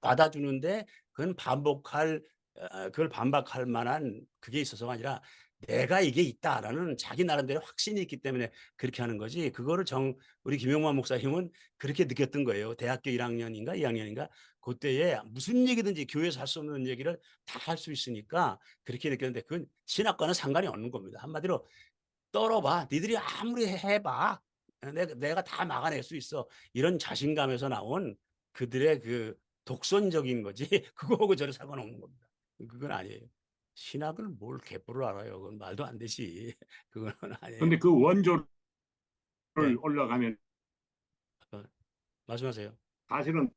받아주는데 그걸 반박할 만한 그게 있어서가 아니라 내가 이게 있다라는 자기 나름대로 확신이 있기 때문에 그렇게 하는 거지. 그거를 우리 김영만 목사님은 그렇게 느꼈던 거예요. 대학교 1학년인가 2학년인가 그때에 무슨 얘기든지 교회에서 할 수 없는 얘기를 다 할 수 있으니까 그렇게 느꼈는데 그건 신학과는 상관이 없는 겁니다. 한마디로 떨어봐. 니들이 아무리 해봐. 내가 다 막아낼 수 있어. 이런 자신감에서 나온 그들의 그 독선적인 거지. 그거하고 저는 상관없는 겁니다. 그건 아니에요. 신학을 뭘 개뿔을 알아요. 그건 말도 안 되지. 그건 아니에요. 근데 그 원조를 네. 올라가면 말씀하세요. 사실은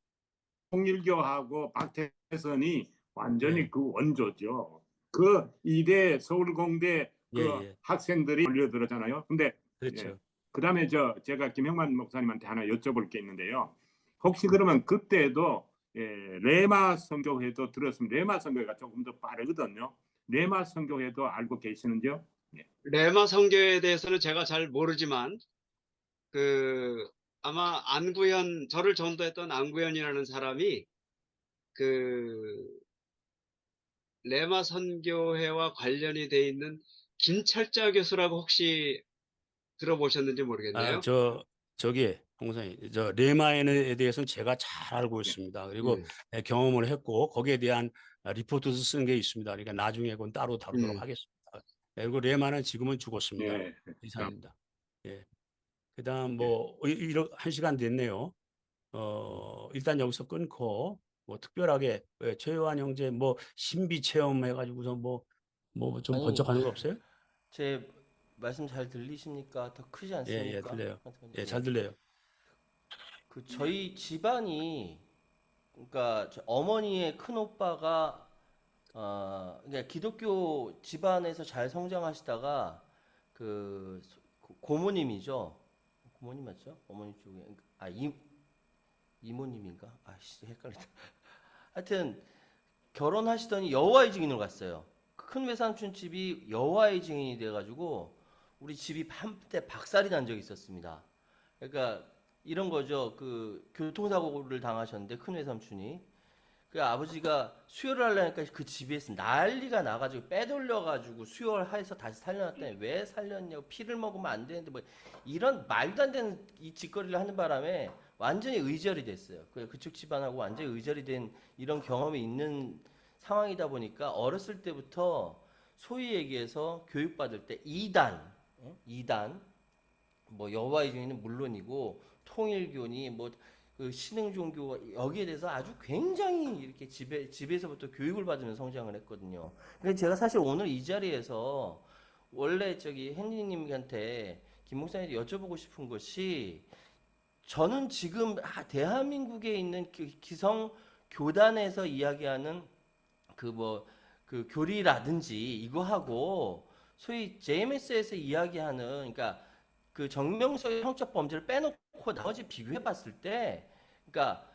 통일교하고 박태선이 완전히 네. 그 원조죠. 그 이대 서울공대 그 예. 학생들이 몰려들었잖아요. 근데 그렇죠. 그다음에 제가 김형만 목사님한테 하나 여쭤볼 게 있는데요. 혹시 그러면 그때도 레마 선교회도 들었으면 레마 선교회가 조금 더 빠르거든요. 레마 선교회도 알고 계시는지요? 레마 선교에 대해서는 제가 잘 모르지만 아마 저를 전도했던 안구현이라는 사람이 그 레마 선교회와 관련이 돼 있는 김철자 교수라고 혹시 들어보셨는지 모르겠네요. 저기 홍사님, 저 레마인에 대해서는 제가 잘 알고 있습니다. 그리고 경험을 했고 거기에 대한 리포트도 쓴 게 있습니다. 그러니까 나중에 그건 따로 다루도록 하겠습니다. 그리고 레마는 지금은 죽었습니다. 네. 이상입니다. 예. 그다음 뭐 1시간 됐네요. 일단 여기서 끊고 뭐 특별하게 최요한 형제 뭐 신비 체험 해가지고서 뭐 좀 아니, 번쩍하는 거 없어요? 제 말씀 잘 들리십니까? 더 크지 않습니까? 들려요. 예. 잘 들려요. 그 저희 집안이 그러니까 어머니의 큰 오빠가 그러니까 기독교 집안에서 잘 성장하시다가 그 고모님이죠. 고모님 맞죠? 어머니 쪽에 이모님인가? 아씨 헷갈린다. 하여튼 결혼하시더니 여호와의 증인으로 갔어요. 큰 외삼촌 집이 여호와의 증인이 돼가지고 우리 집이 한때 박살이 난 적이 있었습니다. 그러니까 이런 거죠. 그 교통사고를 당하셨는데 큰 외삼촌이 그 아버지가 수혈을 하려니까 그 집에서 난리가 나가지고 빼돌려가지고 수혈해서 다시 살려놨더니 왜 살렸냐고 피를 먹으면 안 되는데 뭐 이런 말도 안 되는 이 짓거리를 하는 바람에 완전히 의절이 됐어요. 그쪽 집안하고 완전히 의절이 된 이런 경험이 있는 상황이다 보니까 어렸을 때부터 소위 얘기해서 교육받을 때 이단 뭐 여호와의 증인은 물론이고 통일교니 뭐 그 신흥 종교 여기에 대해서 아주 굉장히 이렇게 집에서부터 교육을 받으면서 성장을 했거든요. 그래서 제가 사실 오늘 이 자리에서 원래 저기 헨리님한테 김 목사님께 여쭤보고 싶은 것이 저는 지금 대한민국에 있는 기성 교단에서 이야기하는 그 교리라든지 이거하고 소위 JMS에서 이야기하는 그러니까 그 정명석의 형적 범죄를 빼놓고 나머지 비교해 봤을 때 그러니까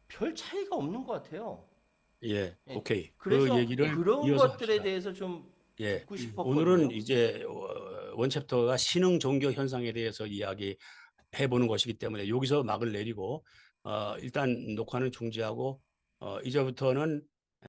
별 차이가 없는 것 같아요. 예, 예, 오케이. 그 그래서 얘기를 그런 이어서 것들에 합시다. 대해서 좀 예, 듣고 싶었거든요. 오늘은 이제 원 챕터가 신흥 종교 현상에 대해서 이야기해 보는 것이기 때문에 여기서 막을 내리고 일단 녹화는 중지하고 이제부터는